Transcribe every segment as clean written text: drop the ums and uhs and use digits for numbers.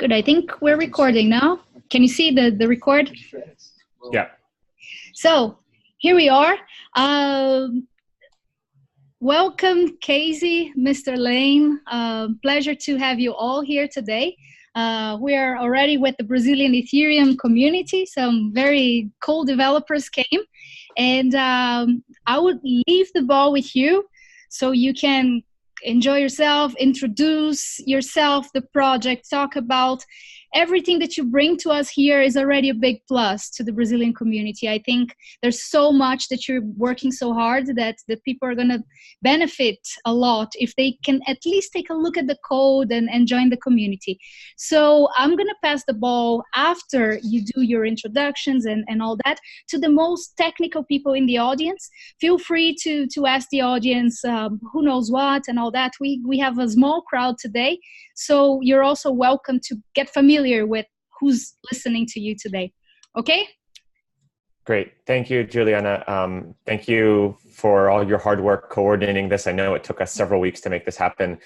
Good. I think we're recording now. Can you see the record? Yeah. So here we are. Welcome, Casey, Mr. Lane. Pleasure to have you all here today. We are already with the Brazilian Ethereum community. Some very cool developers came. And I would leave the ball with you so you can enjoy yourself, introduce yourself, the project, talk about everything that you bring to us here is already a big plus to the Brazilian community. I think there's so much that you're working so hard that the people are going to benefit a lot if they can at least take a look at the code and join the community. So I'm going to pass the ball after you do your introductions and all that to the most technical people in the audience. Feel free to ask the audience who knows what and all that. We have a small crowd today, so you're also welcome to get familiar with who's listening to you today. Okay? Great. Thank you, Juliana. Thank you for all your hard work coordinating this. I know it took us several weeks to make this happen.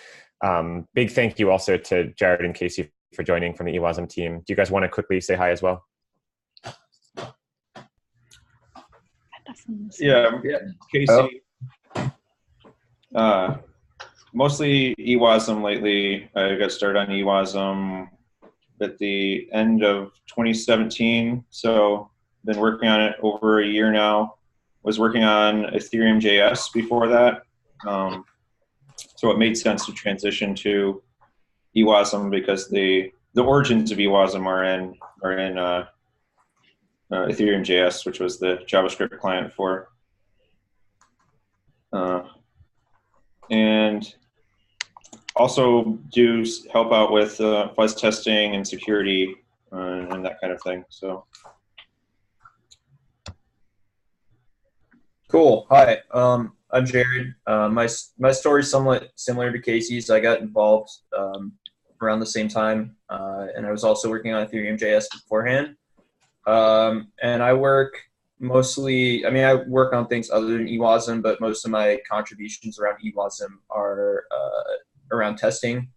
Big thank you also to Jared and Casey for joining from the Ewasm team. Do you guys want to quickly say hi as well? Yeah, Casey. Mostly Ewasm lately. I got started on Ewasm at the end of 2017, so been working on it over a year now. Was working on Ethereum JS before that, so it made sense to transition to Ewasm because the origins of Ewasm are in Ethereum JS, which was the JavaScript client for, and also do help out with fuzz testing and security and that kind of thing. So cool. Hi, I'm Jared. My story is somewhat similar to Casey's. I got involved around the same time, and I was also working on Ethereum JS beforehand. And I work mostly, I work on things other than Ewasm, but most of my contributions around Ewasm are around testing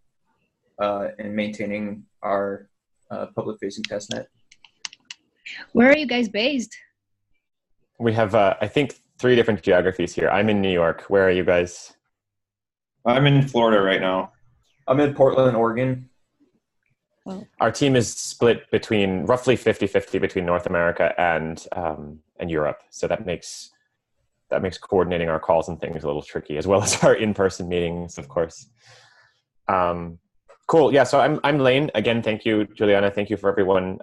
and maintaining our public-facing testnet. Where are you guys based? We have, I think, 3 different geographies here. I'm in New York. Where are you guys? I'm in Florida right now. I'm in Portland, Oregon. Our team is split between roughly 50-50 between North America and Europe. So that makes coordinating our calls and things a little tricky, as well as our in-person meetings, of course. Cool. Yeah. So I'm Lane. Again, thank you, Juliana. Thank you for everyone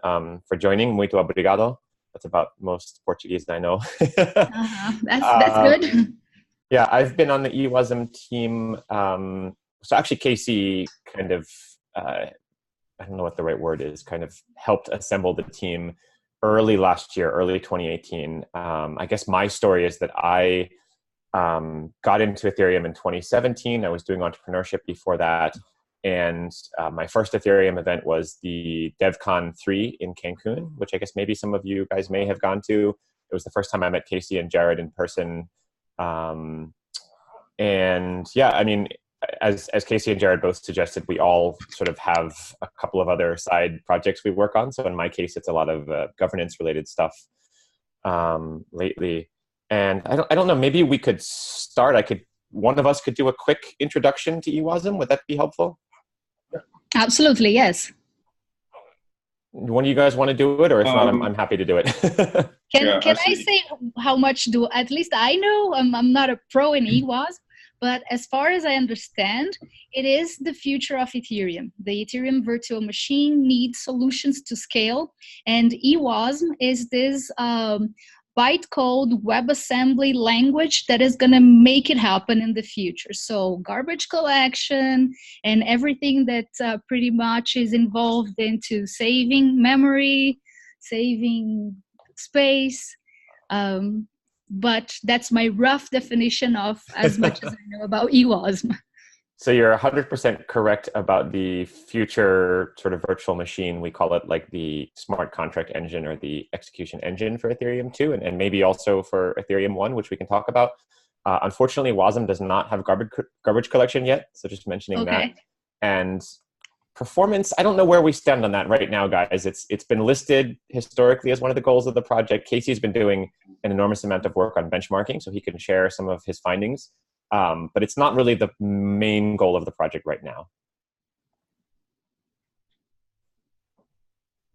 for joining. Muito obrigado. That's about most Portuguese I know. That's good. Yeah, I've been on the Ewasm team. So actually, Casey kind of, I don't know what the right word is, kind of helped assemble the team early last year, early 2018. I guess my story is that I got into Ethereum in 2017. I was doing entrepreneurship before that. And my first Ethereum event was the DevCon 3 in Cancun, which I guess maybe some of you guys may have gone to. It was the first time I met Casey and Jared in person. And yeah, I mean, as Casey and Jared both suggested, we all sort of have a couple of other side projects we work on. So in my case, it's a lot of governance related stuff lately. And I don't know, maybe we could start. One of us could do a quick introduction to Ewasm. Would that be helpful? Absolutely, yes. One of you guys want to do it, or if not, I'm happy to do it. Can I say how much at least I know? I'm not a pro in Ewasm, but as far as I understand, it is the future of Ethereum. The Ethereum virtual machine needs solutions to scale, and Ewasm is this bytecode WebAssembly language that is going to make it happen in the future. So garbage collection and everything that pretty much is involved into saving memory, saving space. But that's my rough definition of as much as I know about Ewasm. So you're 100% correct about the future sort of virtual machine. We call it like the smart contract engine or the execution engine for Ethereum 2 and maybe also for Ethereum 1, which we can talk about. Unfortunately, Wasm does not have garbage collection yet. So just mentioning that. And performance, I don't know where we stand on that right now, guys. It's been listed historically as one of the goals of the project. Casey's been doing an enormous amount of work on benchmarking, so he can share some of his findings. But it's not really the main goal of the project right now.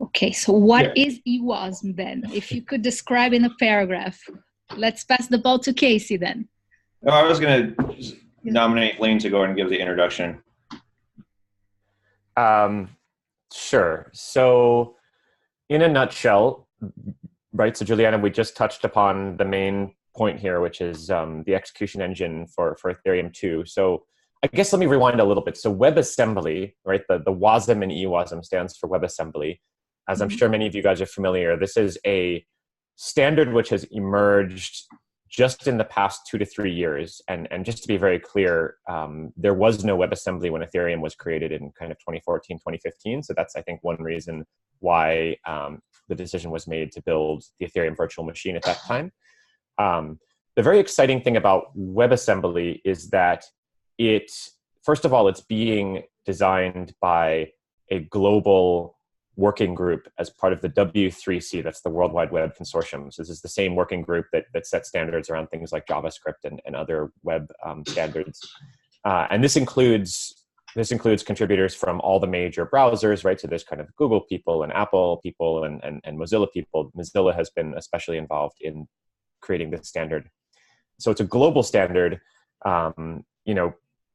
Okay, so what is Ewasm then? If you could describe in a paragraph. Let's pass the ball to Casey then. No, I was going to nominate Lane to go ahead and give the introduction. Sure. So in a nutshell, right, so Juliana, we just touched upon the main point here, which is the execution engine for Ethereum 2. So I guess let me rewind a little bit. So WebAssembly, right, the WASM and Ewasm stands for WebAssembly. As I'm sure many of you guys are familiar, this is a standard which has emerged just in the past 2 to 3 years. And just to be very clear, there was no WebAssembly when Ethereum was created in kind of 2014, 2015. So that's, I think, one reason why the decision was made to build the Ethereum virtual machine at that time. The very exciting thing about WebAssembly is that first of all, it's being designed by a global working group as part of the W3C, that's the World Wide Web Consortium. So this is the same working group that sets standards around things like JavaScript and other web standards. And this includes contributors from all the major browsers, right? So there's kind of Google people and Apple people and Mozilla people. Mozilla has been especially involved in creating this standard. So it's a global standard,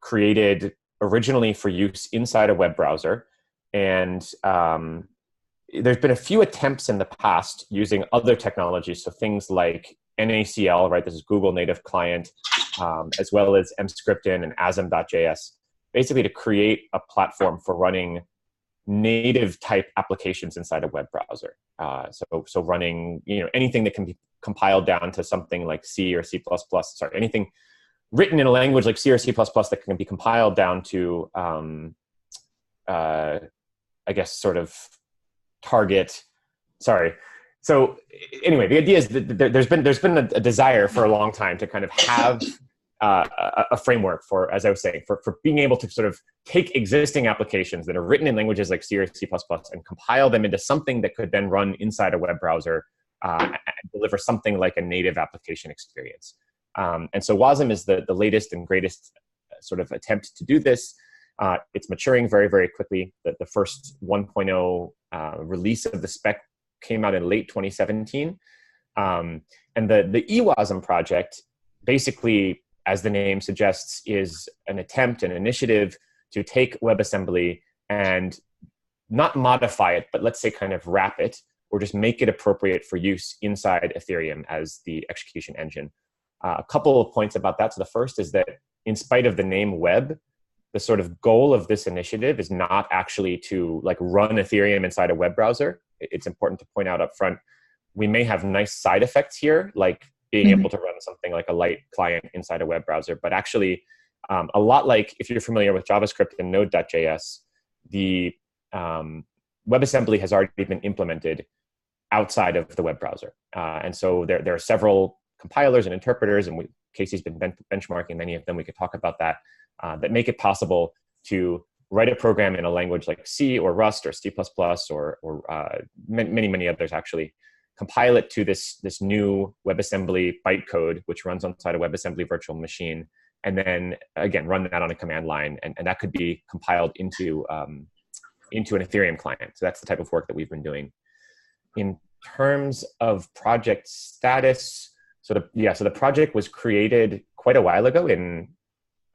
created originally for use inside a web browser. And there's been a few attempts in the past using other technologies, so things like NACL, right? This is Google Native Client, as well as mscripten and asm.js, basically to create a platform for running native type applications inside a web browser. So running anything that can be compiled down to something like C or C++, anything written in a language like C or C++ that can be compiled down to I guess sort of target. So anyway, the idea is that there's been a desire for a long time to kind of have a framework for, as I was saying, for being able to sort of take existing applications that are written in languages like C or C++ and compile them into something that could then run inside a web browser and deliver something like a native application experience. And so Wasm is the latest and greatest sort of attempt to do this. It's maturing very, very quickly. The first 1.0 release of the spec came out in late 2017. And the Ewasm project, basically, as the name suggests, is an attempt, an initiative to take WebAssembly and not modify it, but let's say kind of wrap it, or just make it appropriate for use inside Ethereum as the execution engine. A couple of points about that. So the first is that in spite of the name web, the sort of goal of this initiative is not actually to like run Ethereum inside a web browser. It's important to point out up front, we may have nice side effects here, like being able to run something like a light client inside a web browser. But actually, a lot like if you're familiar with JavaScript and Node.js, the WebAssembly has already been implemented outside of the web browser. And so there are several compilers and interpreters, and Casey's been benchmarking many of them. We could talk about that. That make it possible to write a program in a language like C or Rust or C++ or many, many others actually, compile it to this new WebAssembly bytecode, which runs inside a WebAssembly virtual machine, and then, again, run that on a command line. And that could be compiled into an Ethereum client. So that's the type of work that we've been doing. In terms of project status, so the project was created quite a while ago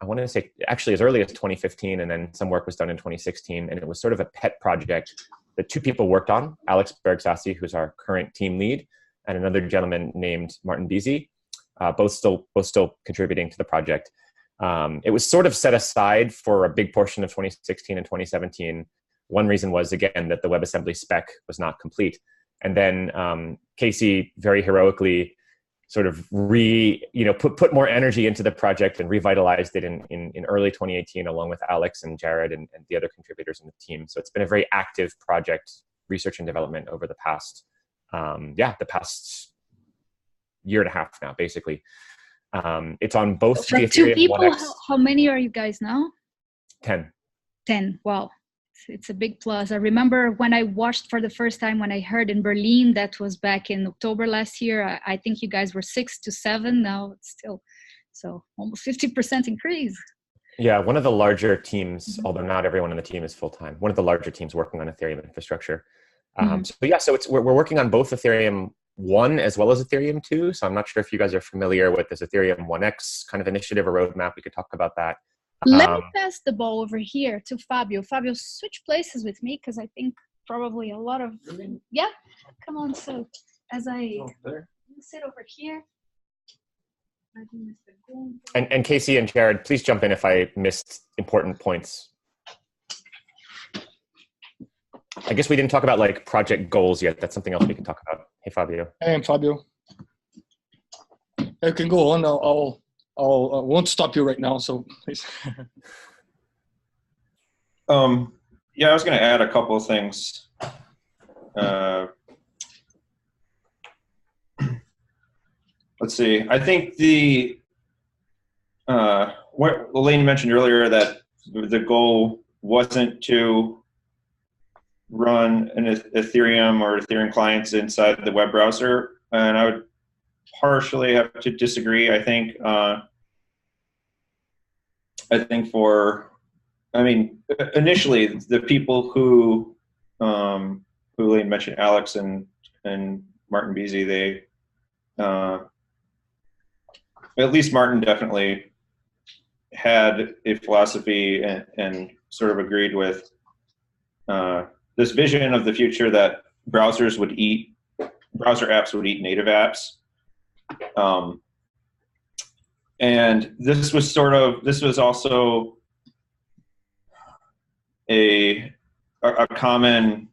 I want to say actually as early as 2015, and then some work was done in 2016, and it was sort of a pet project that 2 people worked on, Alex Bergsassi, who's our current team lead, and another gentleman named Martin Beasy, both still contributing to the project. It was sort of set aside for a big portion of 2016 and 2017. One reason was, again, that the WebAssembly spec was not complete. And then Casey very heroically sort of put more energy into the project and revitalized it in early 2018, along with Alex and Jared and the other contributors in the team. So it's been a very active project, research and development over the past year and a half now, basically. It's on both from the 2 Ethereum people, 1x. how many are you guys now? 10. 10, wow. it's a big plus. I remember when I watched for the first time, when I heard in Berlin, that was back in October last year. I think you guys were 6 to 7. Now it's still, so almost 50% increase. Yeah, one of the larger teams, although not everyone on the team is full-time, one of the larger teams working on Ethereum infrastructure. So yeah, so we're working on both Ethereum 1 as well as Ethereum 2. So I'm not sure if you guys are familiar with this Ethereum 1X kind of initiative or roadmap. We could talk about that. Let me pass the ball over here to Fabio. Fabio, switch places with me, because I think probably a lot of, yeah, come on. So as I sit over here. And Casey and Jared, please jump in if I missed important points. I guess we didn't talk about like project goals yet. That's something else we can talk about. Hey, Fabio. Hey, I'm Fabio. I can go on. I won't stop you right now, so please. Yeah, I was going to add a couple of things. Let's see. I think what Elaine mentioned earlier, that the goal wasn't to run an Ethereum or Ethereum clients inside the web browser, and I would partially have to disagree. I think initially the people who Elaine mentioned, Alex and Martin Beasy, they at least Martin definitely had a philosophy and sort of agreed with this vision of the future that browser apps would eat native apps. And this was also a common,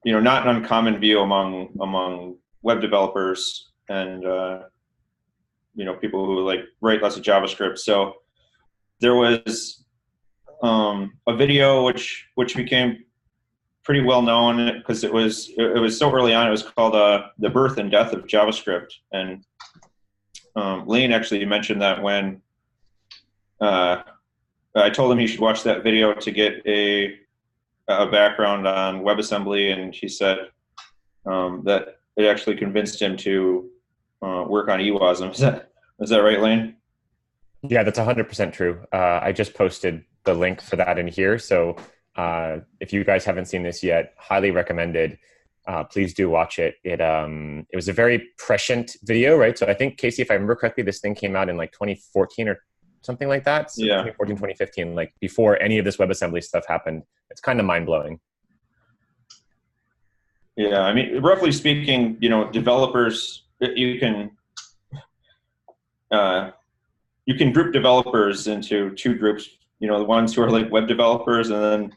not an uncommon view among web developers and people who like write lots of JavaScript. So there was a video which became pretty well known because it was so early on. It was called "The Birth and Death of JavaScript," and Lane actually mentioned that when I told him he should watch that video to get a background on WebAssembly, and he said that it actually convinced him to work on Ewasm. Is that right, Lane? Yeah, that's 100% true. I just posted the link for that in here. So if you guys haven't seen this yet, highly recommended. Please do watch it. It was a very prescient video, right? So I think, Casey, if I remember correctly, this thing came out in like 2014 or something like that. So yeah. 2014, 2015, like before any of this WebAssembly stuff happened. It's kind of mind-blowing. Yeah, I mean, roughly speaking, developers, you can group developers into two groups. The ones who are like web developers, and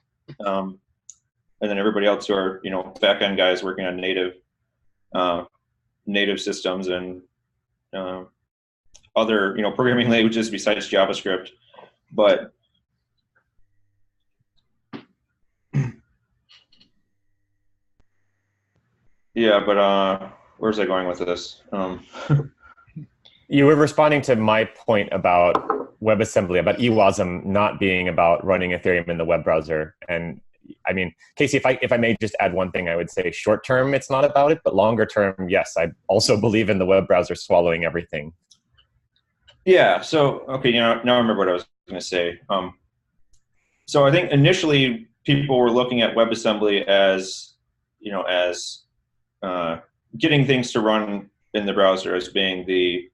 then everybody else who are back-end guys working on native systems and other programming languages besides JavaScript. But yeah, but where's I going with this? You were responding to my point about WebAssembly, about Ewasm not being about running Ethereum in the web browser. And I mean, Casey, if I may just add one thing, I would say short term, it's not about it, but longer term, yes, I also believe in the web browser swallowing everything. Yeah. So, okay, now I remember what I was going to say. So I think initially people were looking at WebAssembly as, getting things to run in the browser as being the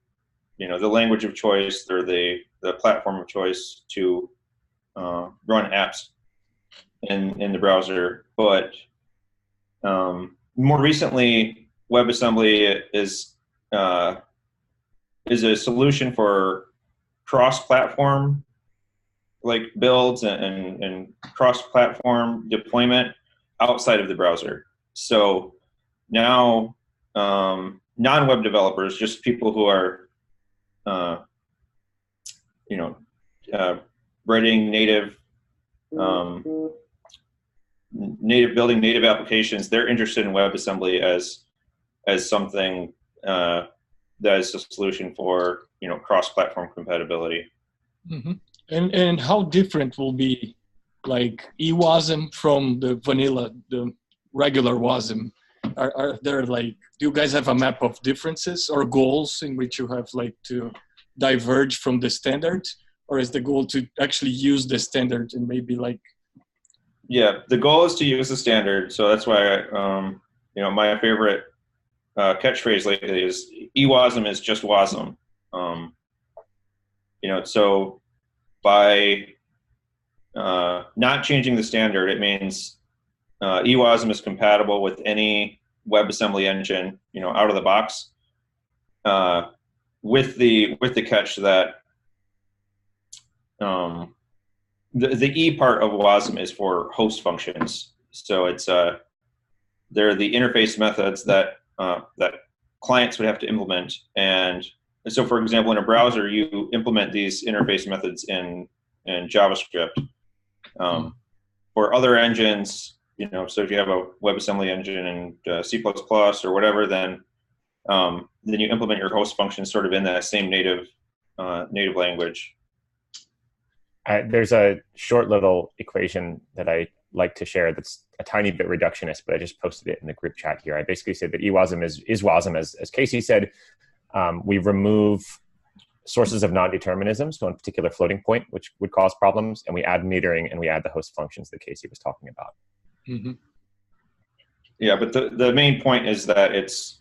language of choice or the platform of choice to run apps in the browser. But more recently, WebAssembly is a solution for cross-platform builds and cross-platform deployment outside of the browser. So now non-web developers, just people who are writing building native applications, they're interested in WebAssembly as something that is a solution for cross-platform compatibility. Mm-hmm. And how different will be like Ewasm from the vanilla, the regular Wasm? Are there like, do you guys have a map of differences or goals in which you have like to diverge from the standard, or is the goal to actually use the standard and maybe like? Yeah, the goal is to use the standard. So that's why, my favorite catchphrase lately is Ewasm is just Wasm. So by not changing the standard, it means Ewasm is compatible with any WebAssembly engine, out of the box, with the catch that the E part of Wasm is for host functions. So it's they're the interface methods that clients would have to implement. And so, for example, in a browser, you implement these interface methods in JavaScript. For other engines, so if you have a WebAssembly engine in C++ or whatever, then you implement your host function sort of in that same native language. There's a short little equation that I like to share that's a tiny bit reductionist, but I just posted it in the group chat here. I basically said that Ewasm is Wasm, as Casey said. We remove sources of non-determinism, so a particular floating point, which would cause problems, and we add metering and we add the host functions that Casey was talking about. Mm-hmm. Yeah, but the main point is that it's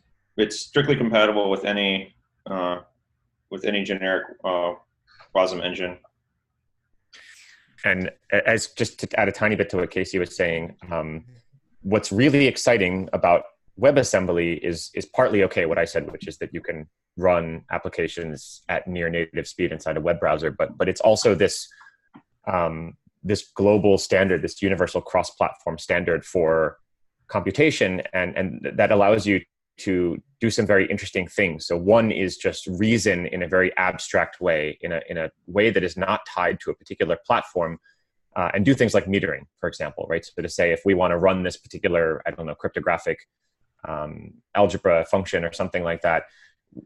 strictly compatible with any generic Wasm engine. And as just to add a tiny bit to what Casey was saying, what's really exciting about WebAssembly is partly okay, what I said, which is that you can run applications at near native speed inside a web browser, but it's also this this global standard, this universal cross-platform standard for computation, and that allows you to do some very interesting things. So one is just reason in a very abstract way, in a way that is not tied to a particular platform, and do things like metering, for example, right? So to say, if we want to run this particular, cryptographic algebra function or something like that,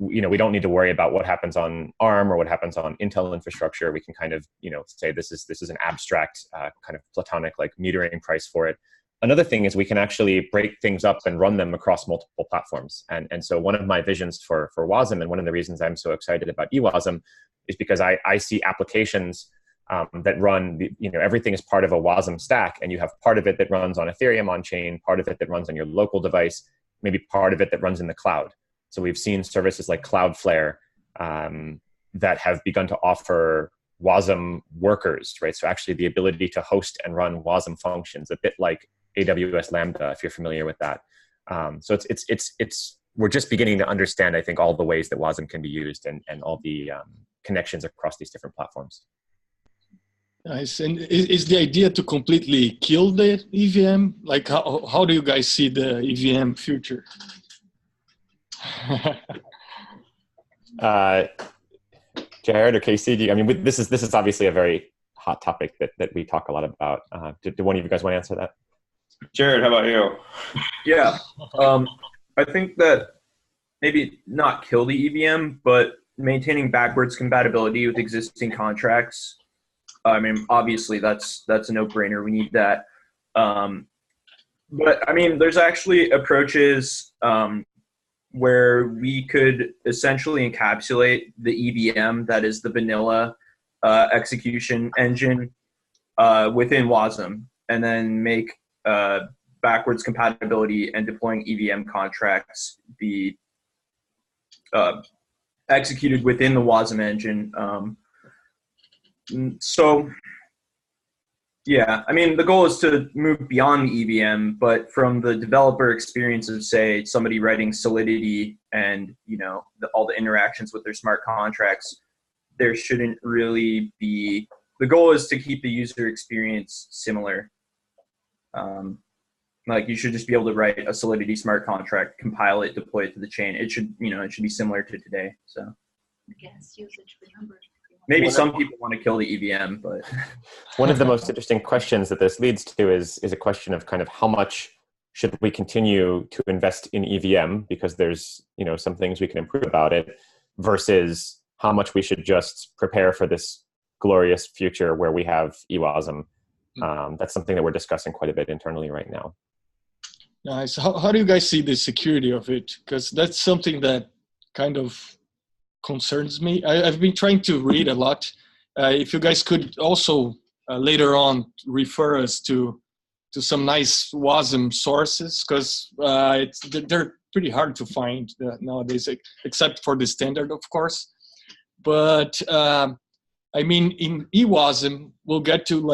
we don't need to worry about what happens on ARM or what happens on Intel infrastructure. We can kind of, say this is an abstract kind of platonic like metering price for it. Another thing is we can actually break things up and run them across multiple platforms. And so one of my visions for Wasm, and one of the reasons I'm so excited about Ewasm, is because I see applications that run, everything is part of a Wasm stack, and you have part of it that runs on Ethereum on chain, part of it that runs on your local device, maybe part of it that runs in the cloud. So we've seen services like Cloudflare that have begun to offer Wasm workers, right? So actually the ability to host and run Wasm functions, a bit like AWS Lambda, if you're familiar with that. So we're just beginning to understand, I think, all the ways that Wasm can be used and all the connections across these different platforms. Nice. And is the idea to completely kill the EVM? Like, how do you guys see the EVM future? Jared or Casey, this is obviously a very hot topic that we talk a lot about. Do one of you guys want to answer that? Jared, how about you? Yeah, I think that maybe not kill the EVM, but maintaining backwards compatibility with existing contracts. Obviously that's a no-brainer. We need that. But there's actually approaches where we could essentially encapsulate the EVM, that is the vanilla execution engine, within Wasm, and then make backwards compatibility and deploying EVM contracts be executed within the Wasm engine. So yeah, the goal is to move beyond the EVM, but from the developer experience of, say, somebody writing Solidity and, all the interactions with their smart contracts, there shouldn't really be, the goal is to keep the user experience similar. Like you should just be able to write a Solidity smart contract, compile it, deploy it to the chain. It should be similar to today. So Against usage numbers. Maybe some people want to kill the EVM, but one of the most interesting questions that this leads to is a question of kind of how much should we continue to invest in EVM, because there's some things we can improve about it, versus how much we should just prepare for this glorious future where we have Ewasm. That's something that we're discussing quite a bit internally right now. Nice. How do you guys see the security of it? Because that's something that kind of concerns me. I've been trying to read a lot. If you guys could also later on refer us to some nice Wasm sources, because they're pretty hard to find nowadays, except for the standard, of course. But I mean, in Ewasm, we'll get to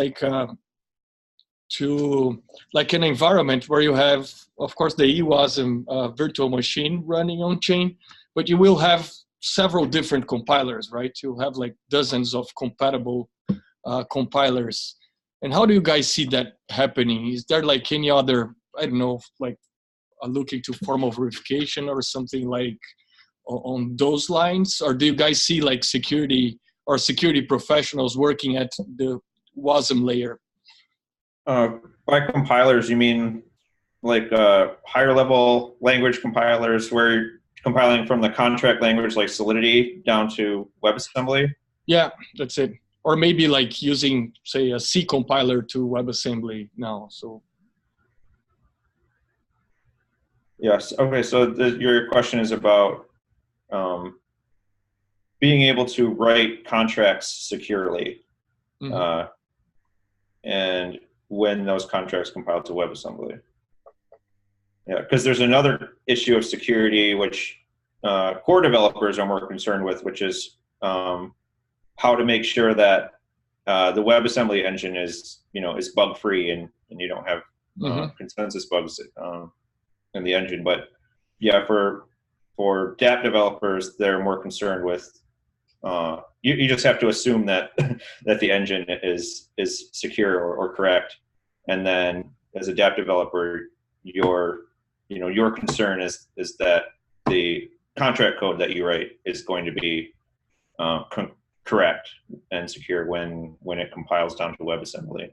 an environment where you have, of course, the Ewasm virtual machine running on chain, but you will have several different compilers, right? You'll have like dozens of compatible compilers. And how do you guys see that happening? Is there like any other, I don't know, like looking to formal verification or something like on those lines? Or do you guys see like security professionals working at the Wasm layer? By compilers, you mean like higher level language compilers where you're compiling from the contract language like Solidity down to WebAssembly? Yeah, that's it. Or maybe like using, say, a C compiler to WebAssembly now. So. Yes. Okay. So your question is about being able to write contracts securely, and when those contracts compile to WebAssembly. Yeah, because there's another issue of security which core developers are more concerned with, which is how to make sure that the WebAssembly engine is bug free and you don't have consensus bugs in the engine. But yeah, for dApp developers, they're more concerned with you just have to assume that that the engine is secure or correct, and then as a dApp developer, your concern is that the contract code that you write is going to be correct and secure when it compiles down to WebAssembly.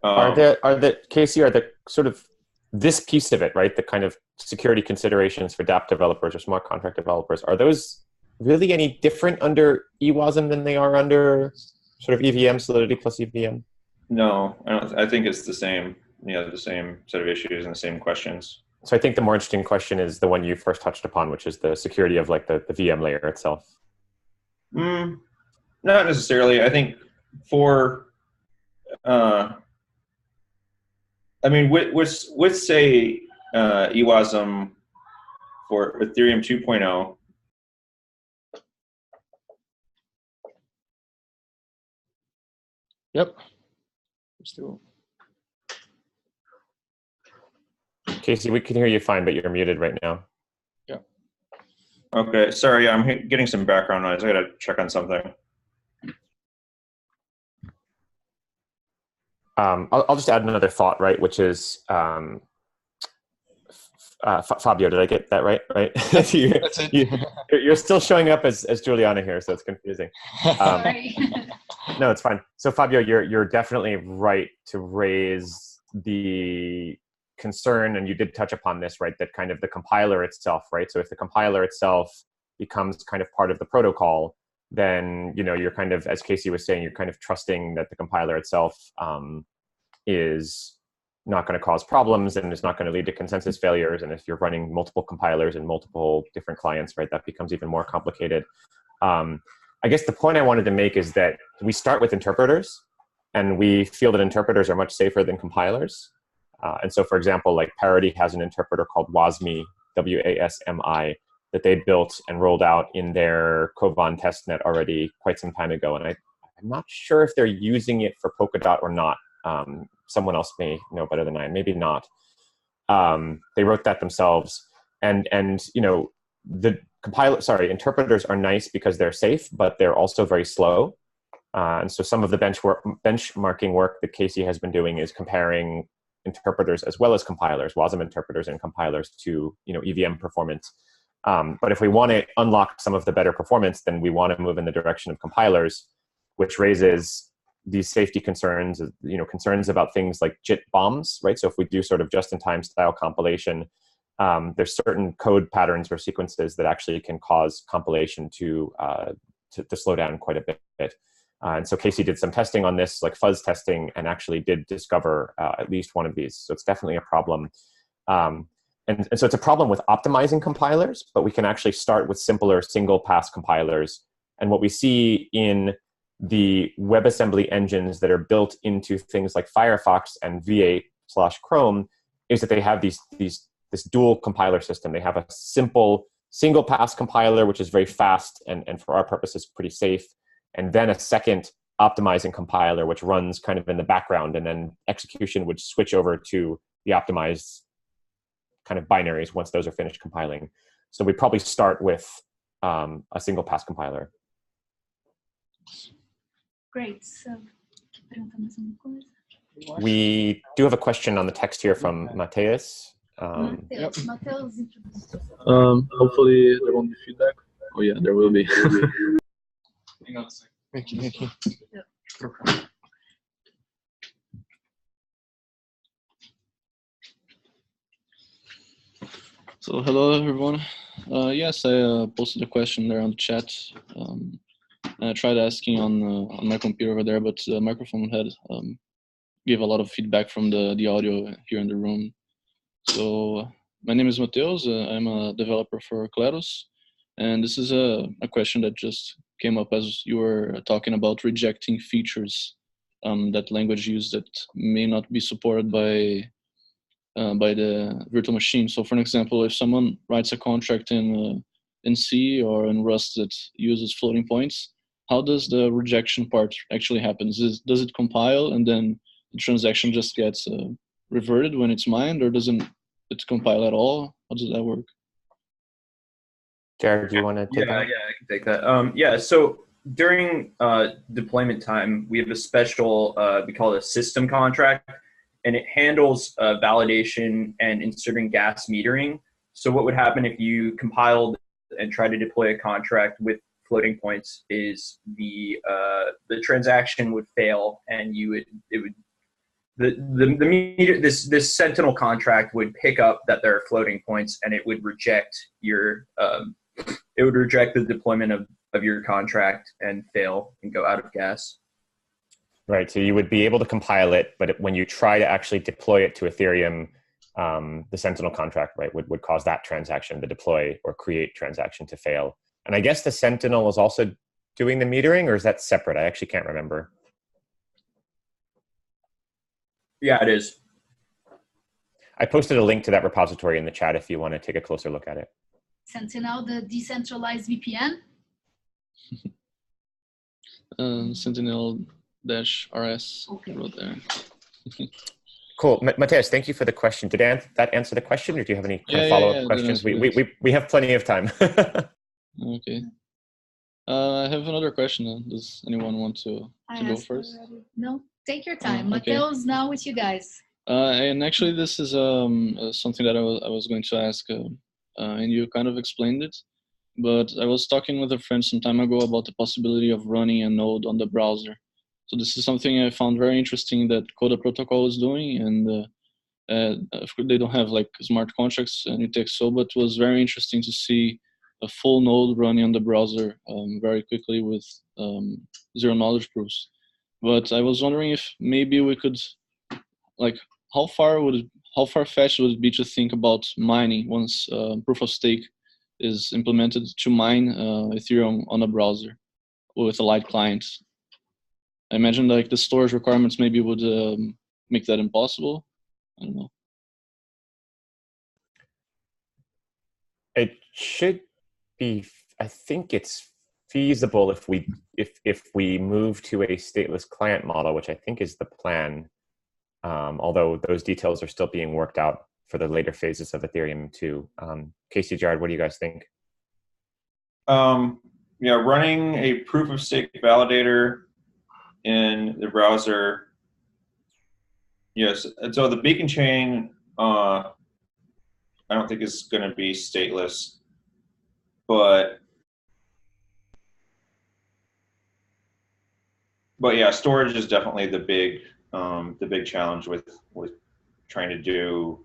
Are the sort of this piece of it, right? The kind of security considerations for dApp developers or smart contract developers, are those really any different under Ewasm than they are under sort of EVM, Solidity plus EVM? No, I think it's the same. The same set of issues and the same questions. So I think the more interesting question is the one you first touched upon, which is the security of like the VM layer itself. Not necessarily. I think for, with say Ewasm for Ethereum 2.0. Yep. Still. Casey, we can hear you fine, but you're muted right now. Yeah. Okay, sorry, I'm getting some background noise. I gotta check on something. I'll just add another thought, right? Which is Fabio. Did I get that right? Right. You're still showing up as Juliana here, so it's confusing. Sorry. No, it's fine. So Fabio, you're definitely right to raise the concern, and you did touch upon this, right? That kind of the compiler itself, right? So if the compiler itself becomes kind of part of the protocol, then you're kind of, as Casey was saying, you're kind of trusting that the compiler itself is not going to cause problems and is not going to lead to consensus failures. And if you're running multiple compilers and multiple different clients, right, that becomes even more complicated. I guess the point I wanted to make is that we start with interpreters, and we feel that interpreters are much safer than compilers. And so, for example, like Parity has an interpreter called Wasmi, WASMI, that they built and rolled out in their Kovan testnet already quite some time ago. And I'm not sure if they're using it for Polkadot or not. Someone else may know better than I, maybe not. They wrote that themselves. And the interpreters are nice because they're safe, but they're also very slow. And so some of the benchmarking work that Casey has been doing is comparing interpreters as well as compilers, Wasm interpreters and compilers to EVM performance. But if we want to unlock some of the better performance, then we want to move in the direction of compilers, which raises these safety concerns, concerns about things like JIT bombs, right? So if we do sort of just-in-time style compilation, there's certain code patterns or sequences that actually can cause compilation to slow down quite a bit. And so Casey did some testing on this, like fuzz testing, and actually did discover at least one of these. So it's definitely a problem. And so it's a problem with optimizing compilers, but we can actually start with simpler single pass compilers. And what we see in the WebAssembly engines that are built into things like Firefox and V8/Chrome is that they have this dual compiler system. They have a simple single pass compiler, which is very fast and for our purposes pretty safe. And then a second optimizing compiler, which runs kind of in the background, and then execution would switch over to the optimized kind of binaries once those are finished compiling. So we probably start with a single pass compiler. Great. So, we do have a question on the text here from Matthias. Matthias. Hopefully there won't be feedback. Oh yeah, there will be. Hang on a second. Thank you. So hello everyone. Yes, I posted a question there on the chat. I tried asking on my computer over there, but the microphone had gave a lot of feedback from the audio here in the room. So my name is Matthias. I'm a developer for Kleros, and this is a question that just came up as you were talking about rejecting features that language use that may not be supported by the virtual machine. So for an example, if someone writes a contract in C or in Rust that uses floating points, how does the rejection part actually happen? Does it compile and then the transaction just gets reverted when it's mined, or doesn't it compile at all? How does that work? Jared, do you want to take that? Yeah, I can take that. Yeah, so during deployment time, we have a special, we call it a system contract, and it handles validation and inserting gas metering. So what would happen if you compiled and tried to deploy a contract with floating points is the transaction would fail, and this Sentinel contract would pick up that there are floating points, and it would reject your the deployment of your contract and fail and go out of gas. Right, so you would be able to compile it, but when you try to actually deploy it to Ethereum, the Sentinel contract, right, would cause that transaction, the deploy or create transaction, to fail. And I guess the Sentinel is also doing the metering, or is that separate? I actually can't remember. Yeah, it is. I posted a link to that repository in the chat if you want to take a closer look at it. Sentinel, the decentralized VPN? Sentinel RS. Okay. Wrote there. Cool. Matthias, thank you for the question. Did that answer the question, or do you have any follow-up questions? We have plenty of time. Okay. I have another question. Does anyone want to go first? Already. No, take your time. Okay. Matteo's now with you guys. And actually, this is something that I was going to ask, and you kind of explained it. But I was talking with a friend some time ago about the possibility of running a node on the browser. So this is something I found very interesting that Coda Protocol is doing, and of course they don't have like smart contracts and UTXO, but it was very interesting to see a full node running on the browser very quickly with zero knowledge proofs. But I was wondering if maybe we could, like, how far-fetched would it be to think about mining once proof of stake is implemented to mine Ethereum on a browser with a light client? I imagine like the storage requirements maybe would make that impossible. I don't know. It should be. I think it's feasible if we move to a stateless client model, which I think is the plan. Although those details are still being worked out for the later phases of Ethereum too. Casey, Jared, what do you guys think? Yeah, running a proof of stake validator in the browser. Yes, and so the beacon chain, I don't think is going to be stateless, but yeah, storage is definitely the big challenge with trying to do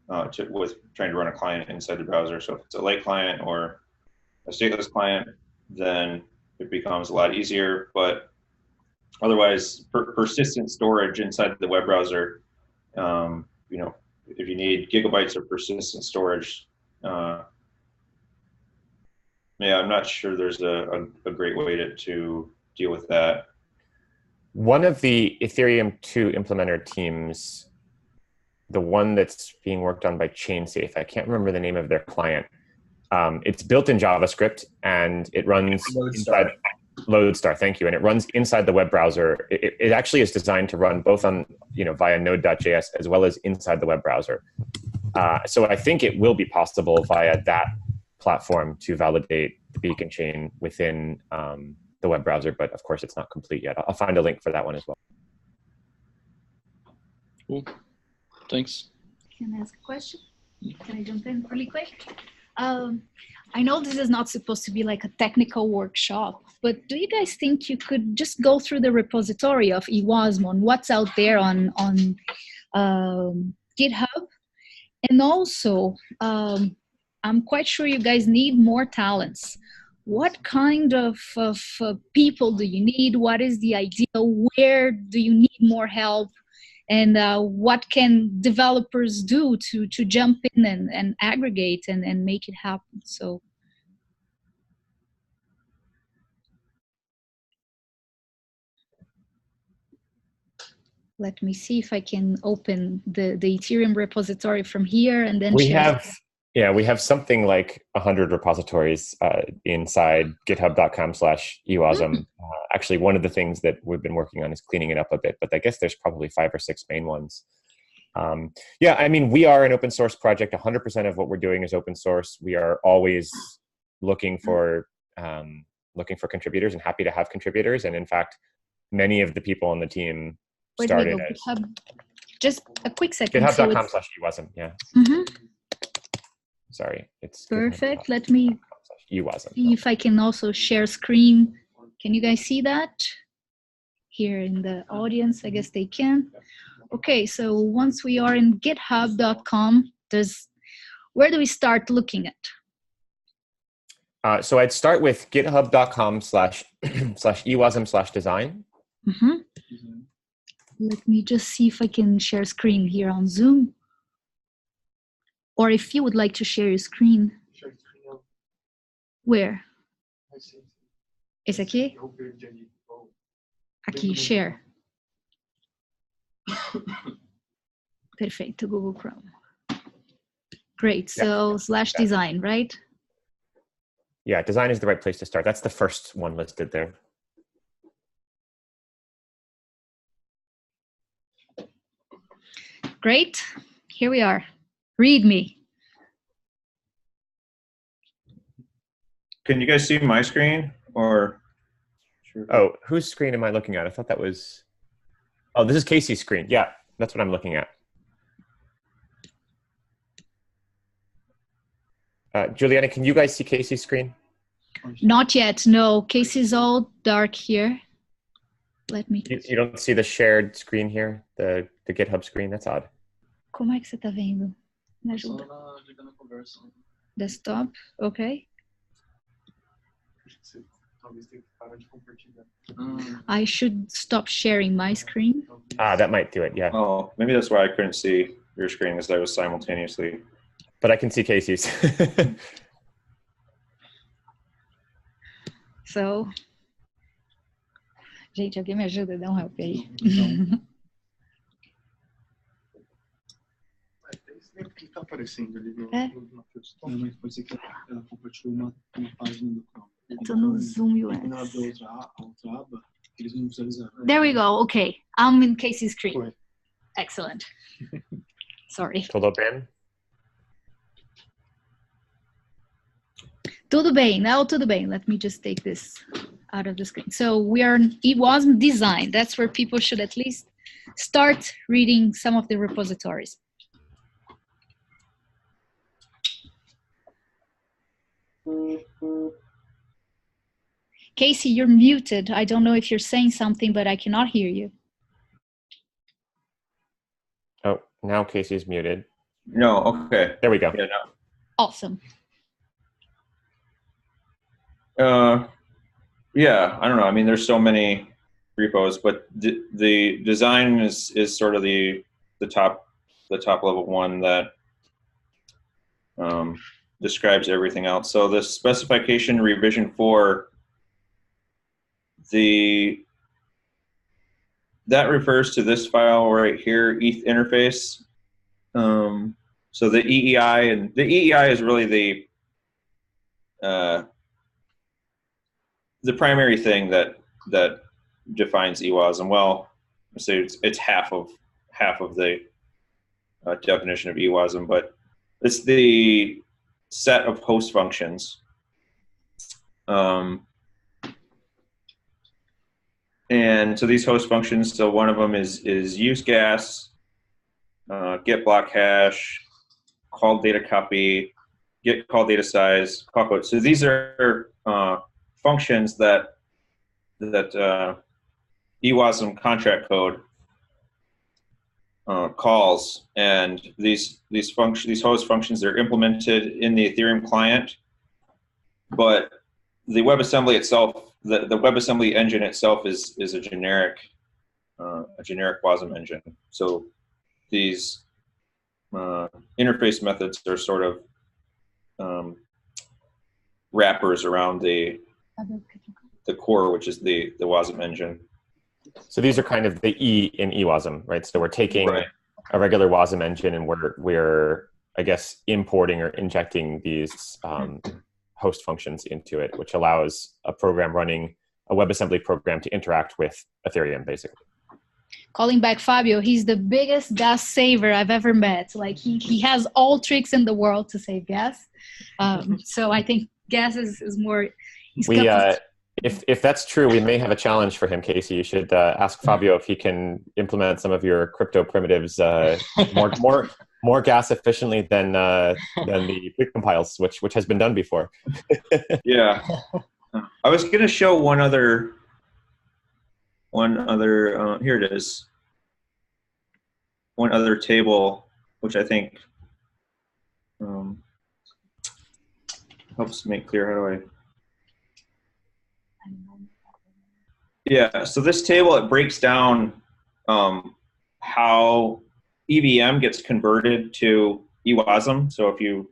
trying to run a client inside the browser. So if it's a light client or a stateless client, then it becomes a lot easier. But otherwise, persistent storage inside the web browser, you know, if you need gigabytes of persistent storage, yeah, I'm not sure there's a great way to deal with that. One of the Ethereum 2 implementer teams, the one that's being worked on by ChainSafe, I can't remember the name of their client. It's built in JavaScript and it runs inside Lodestar. Thank you. And it runs inside the web browser. It actually is designed to run both on, you know, via node.js as well as inside the web browser. So I think it will be possible via that platform to validate the beacon chain within the web browser, but of course it's not complete yet. I'll find a link for that one as well. Cool. Thanks. Can I ask a question? Can I jump in really quick? I know this is not supposed to be like a technical workshop, but do you guys think you could just go through the repository of Ewasm on what's out there on GitHub? And also, I'm quite sure you guys need more talents. What kind of people do you need? What is the idea? Where do you need more help? And what can developers do to jump in and aggregate and make it happen? So, let me see if I can open the Ethereum repository from here and then we have something like 100 repositories inside github.com/ewasm. Actually, one of the things that we've been working on is cleaning it up a bit, but I guess there's probably 5 or 6 main ones. Yeah, I mean, we are an open source project. 100% of what we're doing is open source. We are always looking for contributors and happy to have contributors. And in fact, many of the people on the team started as GitHub. Just a quick second. GitHub.com/ewasm. Yeah. Mm-hmm. Sorry, it's perfect. Let me Ewasm. see if I can also share screen. Can you guys see that here in the audience? I guess they can. Okay, so once we are in github.com, where do we start looking at? So I'd start with github.com/ewasm/design. Mm-hmm. Let me just see if I can share screen here on Zoom. Or if you would like to share your screen. Where? Esse aqui? Aqui, share. Perfeito, Google Chrome. Great, so /design, right? Yeah, design is the right place to start. That's the first one listed there. Great, here we are. Read me. Can you guys see my screen or? Oh, whose screen am I looking at? I thought that was, oh, this is Casey's screen. Yeah, that's what I'm looking at. Juliana, can you guys see Casey's screen? Not yet, no. Casey's all dark here. Let me... You don't see the shared screen here, the GitHub screen? That's odd. Como é que você tá vendo? Me ajuda. Desktop, okay. I should stop sharing my screen. That might do it, yeah. Oh, maybe that's why I couldn't see your screen, as I was simultaneously. But I can see Casey's. So, gente, alguém me ajuda? Dá um help aí. que está aparecendo ali no Matheus. Mas pode ser que ela compartilhou uma página do Chrome. Estou no Zoom US. Quando ela abriu outra aba, eles não visualizaram. There we go. Okay, I'm in Casey's screen. Foi. Excellent. Sorry. Tudo bem? Tudo bem. Now, tudo bem. Let me just take this out of the screen. So we are in Ewasm design. That's where people should at least start reading some of the repositories. Casey, you're muted. I don't know if you're saying something, but I cannot hear you. Oh, now Casey's muted. No, okay. There we go. Yeah, no. Awesome. Yeah, I don't know. I mean, there's so many repos, but the design is sort of the top level one that describes everything else. So the specification revision 4, that refers to this file right here, ETH interface. So the EEI, and the EEI is really the primary thing that defines Ewasm. Well, so it's half of the definition of Ewasm, but it's the set of host functions. And so these host functions, so one of them is use gas, get block hash, call data copy, get call data size, call code. So these are functions that Ewasm contract code calls, and these host functions are implemented in the Ethereum client, but the WebAssembly itself, the WebAssembly engine itself is a generic Wasm engine. So these interface methods are sort of wrappers around the core, which is the Wasm engine. So these are kind of the E in Ewasm, right? So we're taking a regular Wasm engine and we're I guess importing or injecting these host functions into it, which allows a program running a WebAssembly program to interact with Ethereum, basically. Calling back Fabio, he's the biggest gas saver I've ever met. Like he has all tricks in the world to save gas. So I think gas is more. If that's true, we may have a challenge for him, Casey. You should ask Fabio if he can implement some of your crypto primitives more gas efficiently than the precompiles, which has been done before. Yeah, I was going to show one other. Here it is. One other table, which I think helps make clear. How do I? Yeah, so this table, it breaks down how EVM gets converted to Ewasm. So if you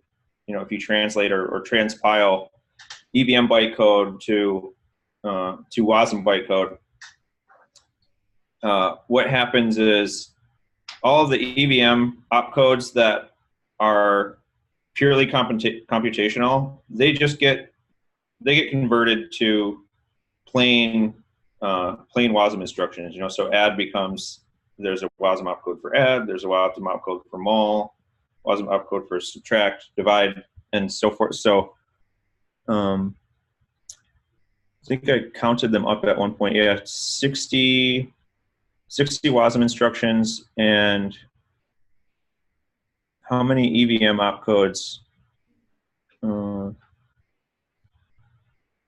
translate or transpile EVM bytecode to Wasm bytecode, what happens is all of the EVM opcodes that are purely computational, they get converted to plain Wasm instructions. So add becomes, there's a Wasm opcode for add, there's a Wasm opcode for mul, Wasm opcode for subtract, divide, and so forth. So I think I counted them up at one point. Yeah, 60 Wasm instructions, and how many EVM opcodes?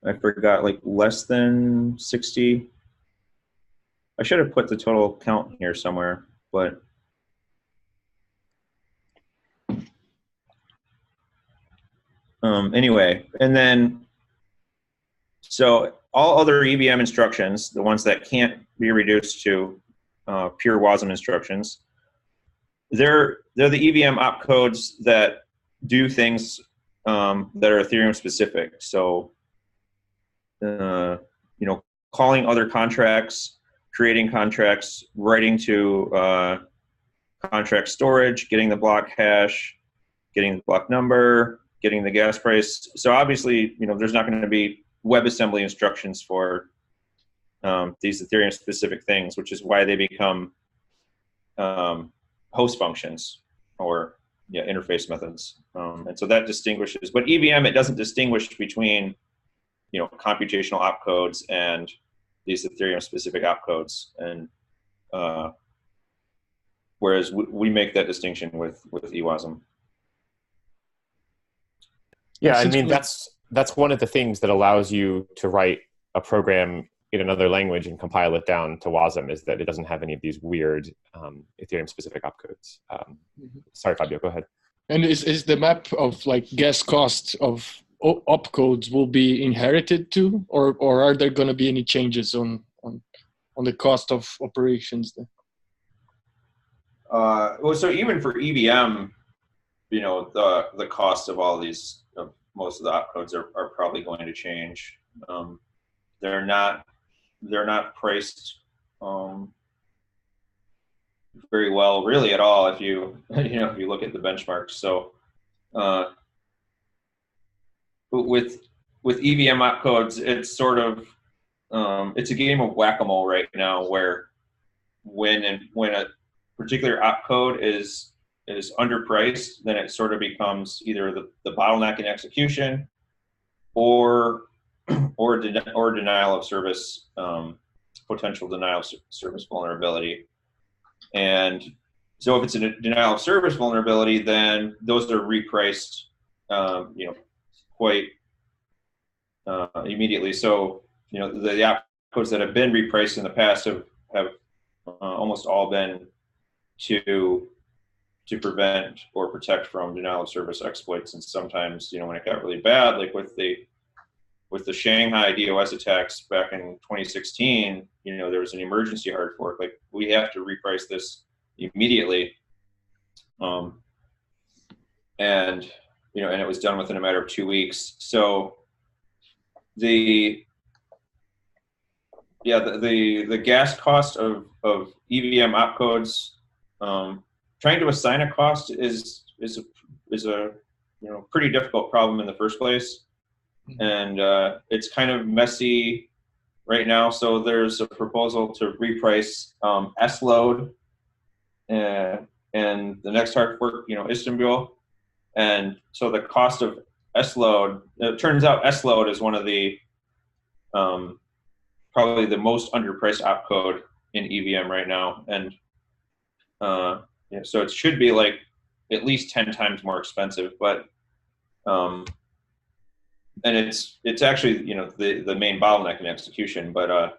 I forgot, like less than 60. I should have put the total count here somewhere, but anyway, and then so all other EVM instructions, the ones that can't be reduced to pure Wasm instructions, they're the EVM opcodes that do things that are Ethereum specific. So calling other contracts, creating contracts, writing to contract storage, getting the block hash, getting the block number, getting the gas price. So obviously, there's not going to be WebAssembly instructions for these Ethereum specific things, which is why they become host functions or interface methods. And so that distinguishes, but EVM, it doesn't distinguish between computational opcodes and these Ethereum specific opcodes. And whereas we make that distinction with Ewasm. Yeah, I mean, that's one of the things that allows you to write a program in another language and compile it down to Wasm, is that it doesn't have any of these weird Ethereum specific opcodes. Sorry, Fabio, go ahead. And is the map of like gas cost of opcodes will be inherited too, or are there going to be any changes on on the cost of operations there? Well, so even for EVM, you know, the cost of all these, most of the opcodes are probably going to change. They're not priced very well, really, at all. If you if you look at the benchmarks. So with EVM opcodes, it's sort of it's a game of whack-a-mole right now, where when a particular opcode is underpriced, then it sort of becomes either the bottleneck in execution or denial of service, potential denial of service vulnerability. And so if it's a denial of service vulnerability, then those are repriced, quite immediately. So the opcodes that have been repriced in the past have almost all been to prevent or protect from denial of service exploits. And sometimes, when it got really bad, like with the Shanghai DOS attacks back in 2016, there was an emergency hard fork. Like, we have to reprice this immediately. And it was done within a matter of 2 weeks. So the gas cost of EVM opcodes, trying to assign a cost is a pretty difficult problem in the first place. And it's kind of messy right now. So there's a proposal to reprice S-load and the next hard fork, Istanbul. And so the cost of S-load, it turns out S-load is one of the probably the most underpriced opcode in EVM right now. And so it should be like at least 10 times more expensive, but and it's actually the main bottleneck in execution. But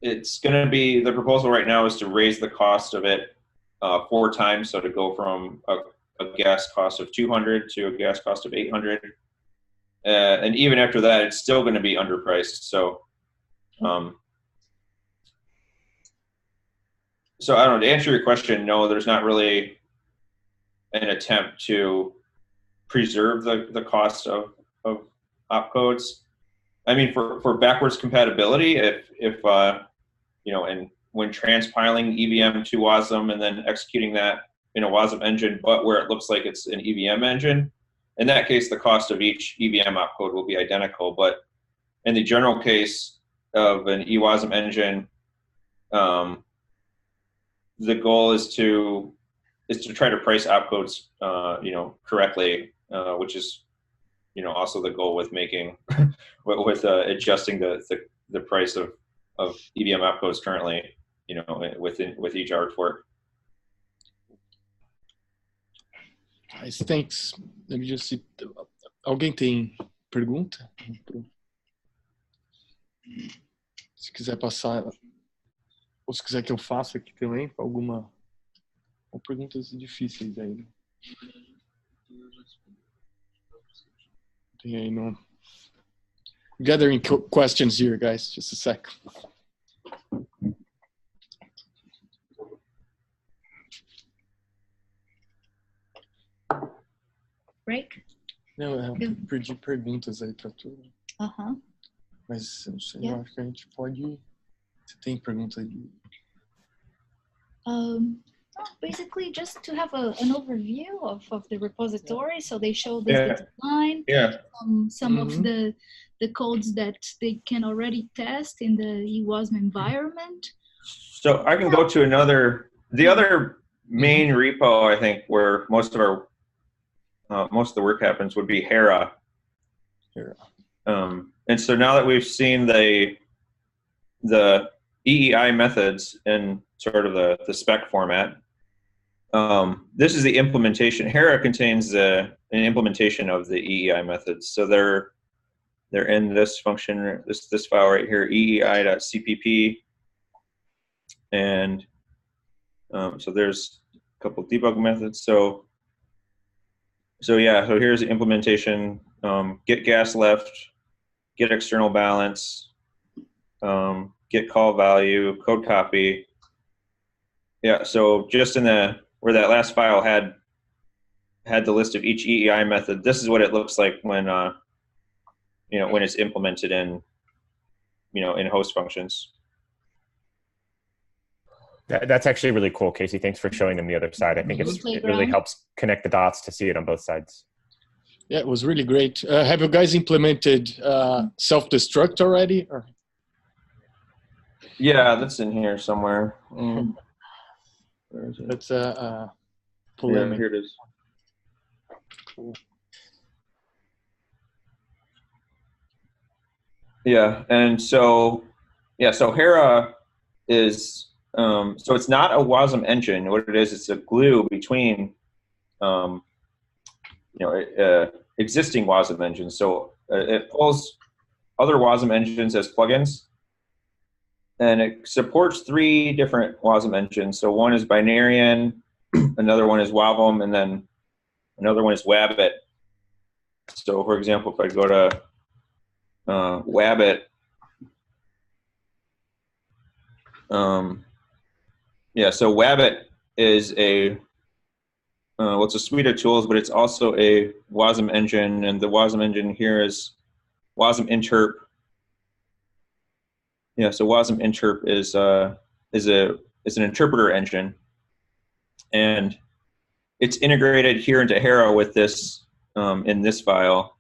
it's going to be, the proposal right now is to raise the cost of it 4 times, so to go from a gas cost of 200 to a gas cost of 800, and even after that, it's still going to be underpriced. So so I don't know, to answer your question, no, there's not really an attempt to preserve the cost of opcodes. I mean, for backwards compatibility, if and when transpiling EVM to Wasm and then executing that in a Wasm engine, but where it looks like it's an EVM engine, in that case, the cost of each EVM opcode will be identical. But in the general case of an Ewasm engine, the goal is to try to price opcodes, correctly, which is, also the goal with making, with adjusting the price of EVM opcodes currently, with each hard fork. Thanks. Let me just see. Alguém tem pergunta? Se quiser passar, ou se quiser que eu faça aqui também, alguma ou perguntas difíceis aí. Tem aí no gathering questions here, guys. Just a sec. Break? Não, eu perdi perguntas aí para tudo. Mas eu não sei, eu acho que a gente pode. Você tem pergunta aí? Basically, just to have an overview of the repository, so they show the design, some of the codes that they can already test in the Ewasm environment. So I can go to the other main repo, I think, where most of the work happens would be Hera. And so now that we've seen the EEI methods in sort of the spec format, this is the implementation. Hera contains an implementation of the EEI methods. So they're in this function, this file right here, eei.cpp, and so there's a couple of debug methods. So here's the implementation. Get gas left, get external balance, get call value, code copy. Yeah, so just in where that last file had the list of each EEI method, this is what it looks like when when it's implemented in in host functions. That's actually really cool, Casey. Thanks for showing them the other side. I think it really helps connect the dots to see it on both sides. Yeah, it was really great. Have you guys implemented self-destruct already? Or? Yeah, that's in here somewhere. Where is it? That's polemic. Yeah, here it is. Cool. Yeah, and so Hera is so it's not a Wasm engine. What it is, it's a glue between existing Wasm engines. So it pulls other Wasm engines as plugins, and it supports 3 different Wasm engines. So one is Binarian, another one is Wabm, and then another one is Wabbit. So for example, if I go to Wabbit, so Wabbit is a it's a suite of tools, but it's also a Wasm engine, and the Wasm engine here is Wasm interp. Yeah, so Wasm interp is an interpreter engine, and it's integrated here into Hera with this in this file.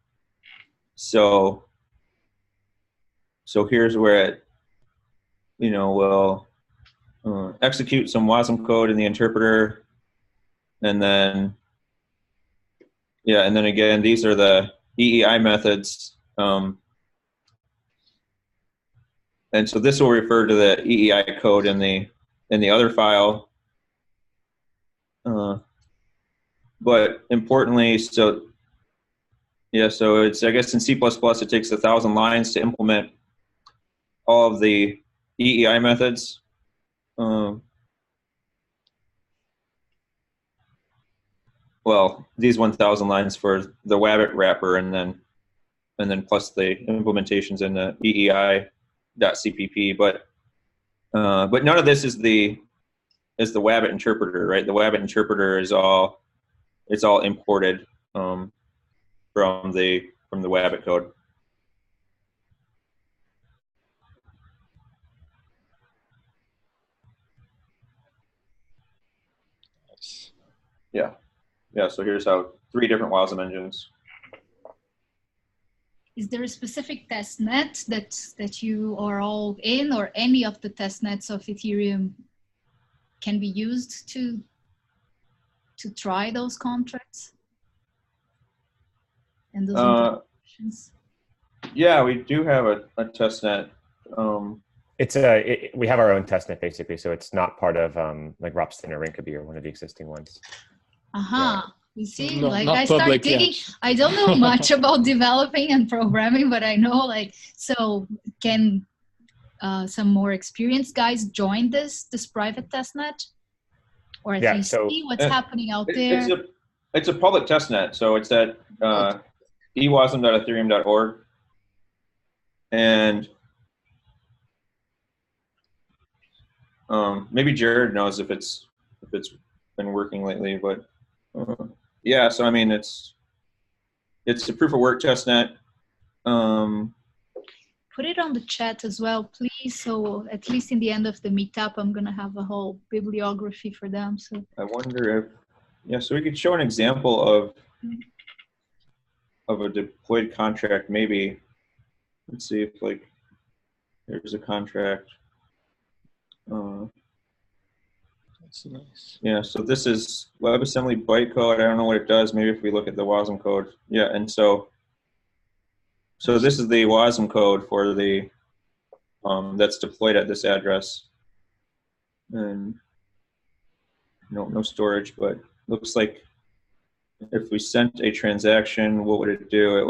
So here's where it will execute some Wasm code in the interpreter, and then again, these are the EEI methods, and so this will refer to the EEI code in the other file. But importantly, so it's, I guess in C++, it takes 1,000 lines to implement all of the EEI methods. Well, these 1,000 lines for the Wabbit wrapper, and then plus the implementations in the EEI.cpp. But none of this is the Wabbit interpreter, right? The Wabbit interpreter is all imported from the Wabbit code. Yeah, so here's how 3 different Wasm engines. Is there a specific testnet that you are all in, or any of the testnets of Ethereum can be used to try those contracts and those implementations? Yeah, we do have a testnet. We have our own testnet basically, so it's not part of like Ropsten or Rinkeby or one of the existing ones. Yeah. You see, No, like I start digging. I don't know much about developing and programming, but I know so can some more experienced guys join this private testnet, or at least see what's happening out there? It's a public testnet, so it's at ewasm.ethereum.org, and maybe Jared knows if it's been working lately, but yeah. So I mean, it's a proof of work testnet. Put it on the chat as well, please. So at least in the end of the meetup, I'm gonna have a whole bibliography for them. So I wonder if so we could show an example of a deployed contract. Maybe let's see if there's a contract. That's nice. Yeah, so this is WebAssembly bytecode. I don't know what it does. Maybe if we look at the Wasm code. Yeah, and so this is the Wasm code for the that's deployed at this address. And no storage, but looks like if we sent a transaction, what would it do? It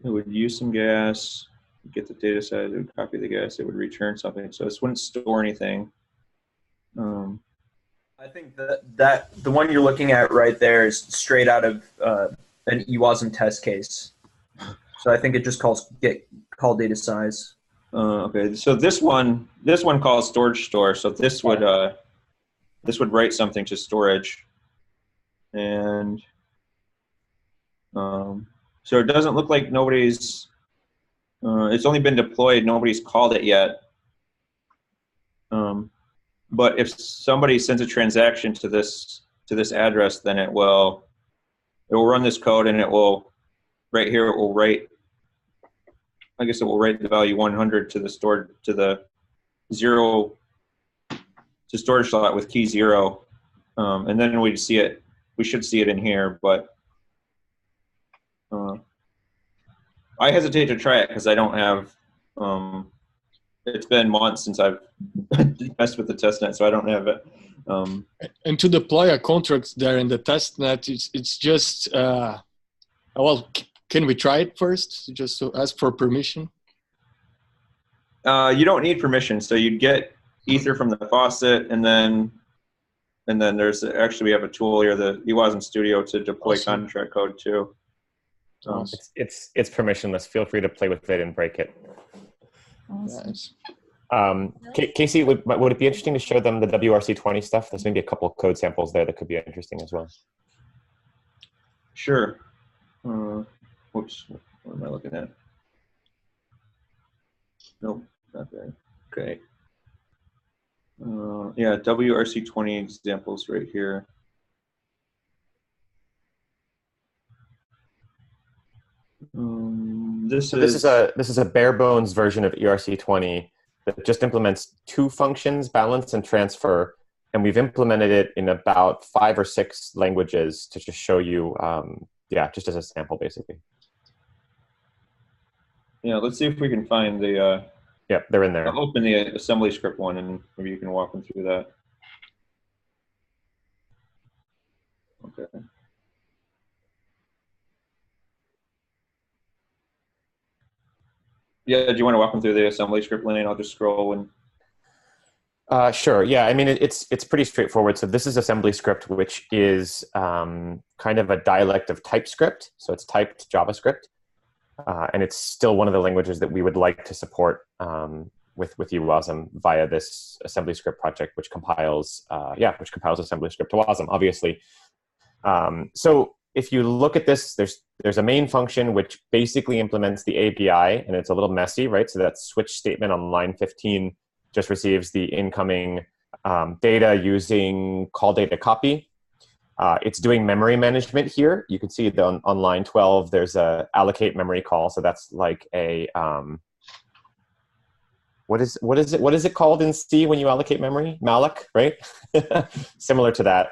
would use some gas, get the data set, it would copy the gas, it would return something. So this wouldn't store anything. I think that the one you're looking at right there is straight out of an Ewasm test case. So I think it just call data size. Okay, so this one calls storage store. So this would write something to storage, and so it doesn't look like nobody's. It's only been deployed. Nobody's called it yet. But if somebody sends a transaction to this address, then it will run this code, and it will right here. It will write. I guess it will write the value 100 to the zero to storage slot with key 0, and then we see it. We should see it in here, but I hesitate to try it because I don't have. It's been months since I've messed with the testnet, so I don't have it. And to deploy a contract there in the testnet, it's just well. Can we try it first, just to ask for permission? You don't need permission. So you'd get Ether from the faucet, and then there's we have a tool here, the Ewasm Studio, to deploy contract code too. It's permissionless. Feel free to play with it and break it. Awesome. Casey, would it be interesting to show them the WRC20 stuff? There's maybe a couple of code samples there that could be interesting as well. Sure. Whoops, what am I looking at? Nope, not there. Okay. Yeah, WRC20 examples right here. This is a bare bones version of ERC20 that just implements 2 functions, balance and transfer, and we've implemented it in about 5 or 6 languages to just show you, just as a sample, basically. Yeah, let's see if we can find the. Yep, they're in there. I'll open the assembly script one, and maybe you can walk them through that. Okay. Yeah, do you want to walk them through the assembly script, Lenny? I'll just scroll and. Sure. Yeah. I mean, it's pretty straightforward. So this is assembly script, which is kind of a dialect of TypeScript. So it's typed JavaScript. And it's still one of the languages that we would like to support with Ewasm via this assembly script project, which compiles assembly script to Wasm, obviously. So if you look at this, there's a main function which basically implements the API, and it's a little messy, right? So that switch statement on line 15 just receives the incoming data using call data copy. It's doing memory management here. You can see on line 12, there's a allocate memory call. So that's like a, what is it called in C when you allocate memory? Malloc, right? Similar to that.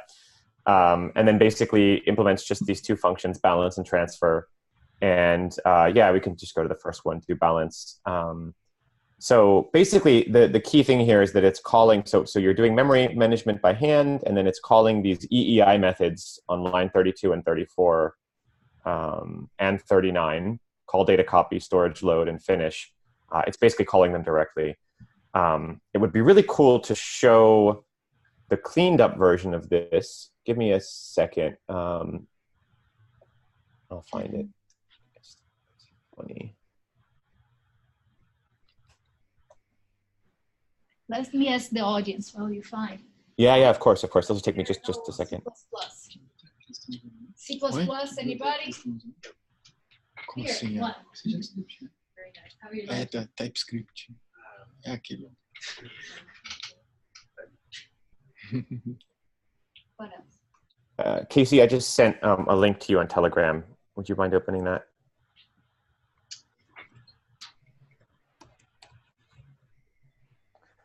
And then basically implements just these 2 functions, balance and transfer. And we can just go to the first one, do balance. So basically, the key thing here is that it's calling, so you're doing memory management by hand, and then it's calling these EEI methods on line 32 and 34 and 39, call data copy, storage load, and finish. It's basically calling them directly. It would be really cool to show the cleaned up version of this. Give me a second. I'll find it. It's funny. Let me ask the audience while you find. Yeah, of course. This will take me just a second. C++, anybody? Here, one. Very nice. How are you doing? É TypeScript. É aquele. What else? Casey, I just sent a link to you on Telegram. Would you mind opening that?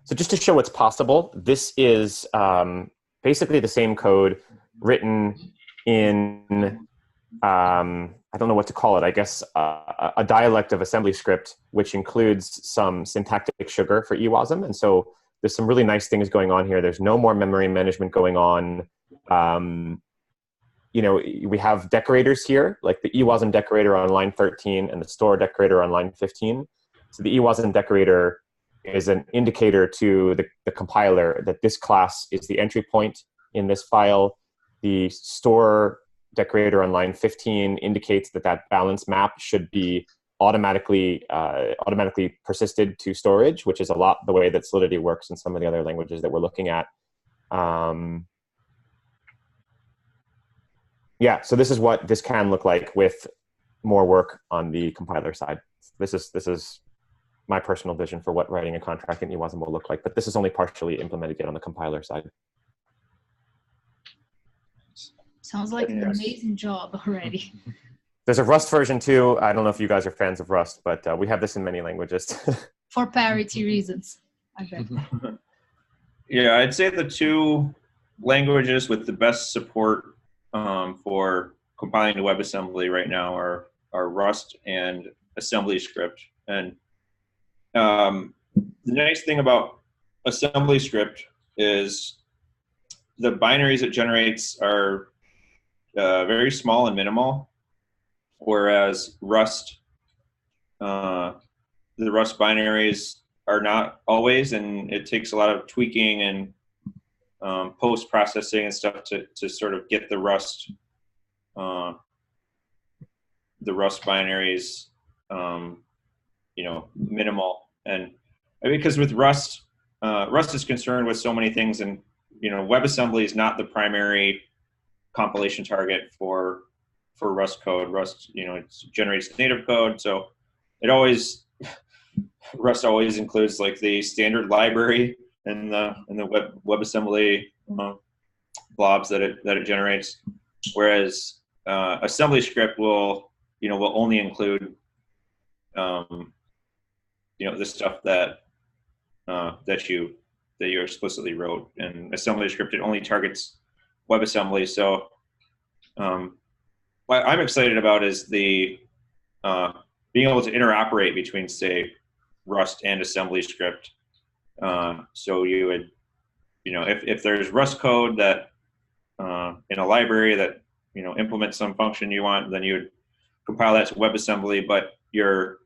So just to show what's possible, this is basically the same code written in, I don't know what to call it, I guess a dialect of assembly script, which includes some syntactic sugar for Ewasm. And so there's some really nice things going on here. There's no more memory management going on. We have decorators here, like the Ewasm decorator on line 13 and the store decorator on line 15. So the Ewasm decorator is an indicator to the compiler that this class is the entry point in this file. The store decorator on line 15 indicates that balance map should be automatically persisted to storage, which is a lot the way that Solidity works in some of the other languages that we're looking at. Yeah, so this is what this can look like with more work on the compiler side. This is my personal vision for what writing a contract in Ewasm will look like, but this is only partially implemented yet on the compiler side. Sounds like an amazing job already. There's a Rust version too. I don't know if you guys are fans of Rust, but we have this in many languages. For parity reasons, I bet. Yeah, I'd say the two languages with the best support for compiling to WebAssembly right now are Rust and AssemblyScript. And the nice thing about AssemblyScript is the binaries it generates are very small and minimal, whereas Rust, the Rust binaries are not always, and it takes a lot of tweaking and post-processing and stuff to sort of get the Rust binaries, you know, minimal. And because with Rust, Rust is concerned with so many things, and you know, WebAssembly is not the primary compilation target for Rust code. Rust, you know, it generates native code, so it always Rust always includes like the standard library in the WebAssembly blobs that it generates, whereas AssemblyScript will only include you know, the stuff that you explicitly wrote, and AssemblyScript, it only targets WebAssembly. So what I'm excited about is the being able to interoperate between, say, Rust and AssemblyScript. So you would, you know, if there's Rust code that in a library that, you know, implements some function you want, then you would compile that to WebAssembly, but your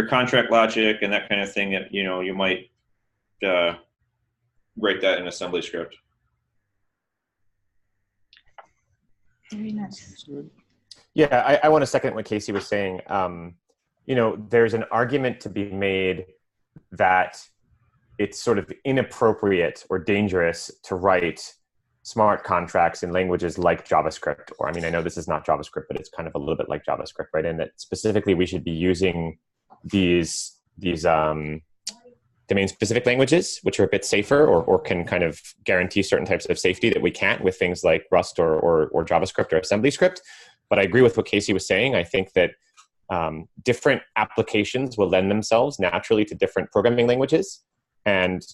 contract logic and that kind of thing, you know, you might write that in AssemblyScript. Very nice. Yeah, I want to second what Casey was saying. You know, there's an argument to be made that it's sort of inappropriate or dangerous to write smart contracts in languages like JavaScript, or I mean, I know this is not JavaScript, but it's kind of a little bit like JavaScript, right? And that specifically we should be using these domain-specific languages, which are a bit safer or can kind of guarantee certain types of safety that we can't with things like Rust or JavaScript or AssemblyScript. But I agree with what Casey was saying. I think that different applications will lend themselves naturally to different programming languages. And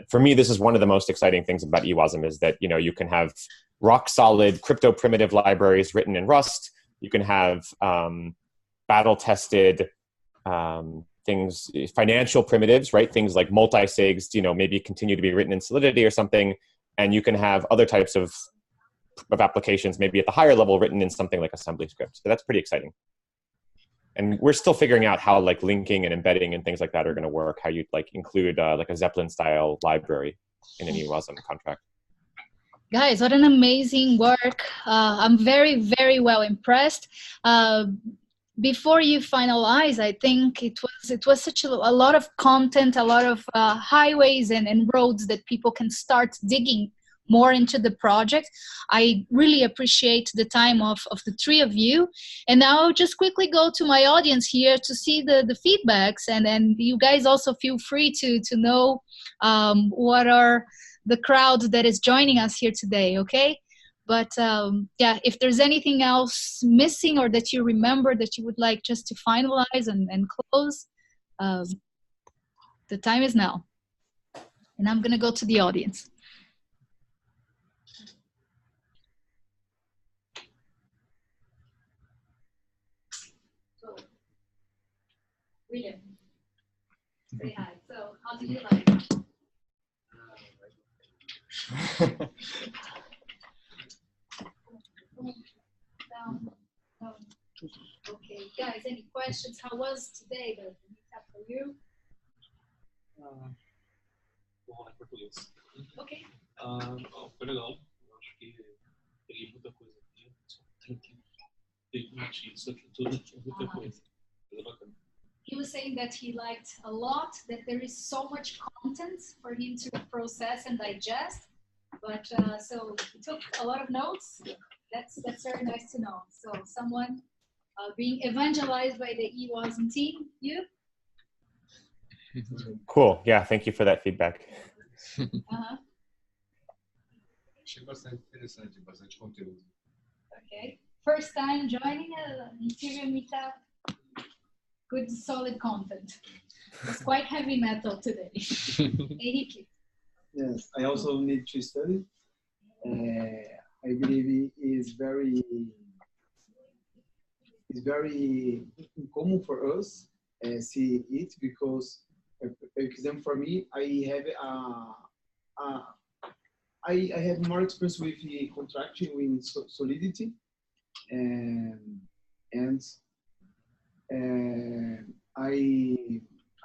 for me, this is one of the most exciting things about Ewasm, is that, you know, you can have rock solid crypto primitive libraries written in Rust. You can have battle tested things, financial primitives, right? Things like multi-sigs, you know, maybe continue to be written in Solidity or something. And you can have other types of applications, maybe at the higher level, written in something like AssemblyScript. So that's pretty exciting. And we're still figuring out how like linking and embedding and things like that are going to work, how you'd like include like a Zeppelin style library in an Ewasm contract. Guys, what an amazing work. I'm very, very well impressed. Before you finalize, I think it was such a lot of content, a lot of highways and roads that people can start digging more into the project. I really appreciate the time of the three of you. And now I'll just quickly go to my audience here to see the feedbacks, and you guys also feel free to know what are the crowd that is joining us here today, okay? But yeah, if there's anything else missing or that you remember that you would like just to finalize and close, the time is now. And I'm gonna go to the audience. William, say hi. So, how did you like it? Okay, guys, any questions? How was today the meetup for you? Vou falar em português. Okay. Foi legal. Eu acho que peguei muita coisa aqui. Só tem que permitir isso aqui tudo, muita coisa. He was saying that he liked a lot, that there is so much content for him to process and digest. But so he took a lot of notes. That's very nice to know. So someone being evangelized by the Ewasm team, you? Cool. Yeah, thank you for that feedback. Achei bastante interessante, bastante conteúdo. Okay. First time joining an Ethereum Meetup. Good, solid content. It's quite heavy metal today. Henrique. Yes, I also need to study. I believe it is very common for us see it because, for example, for me, I have more experience with contracting with Solidity, and I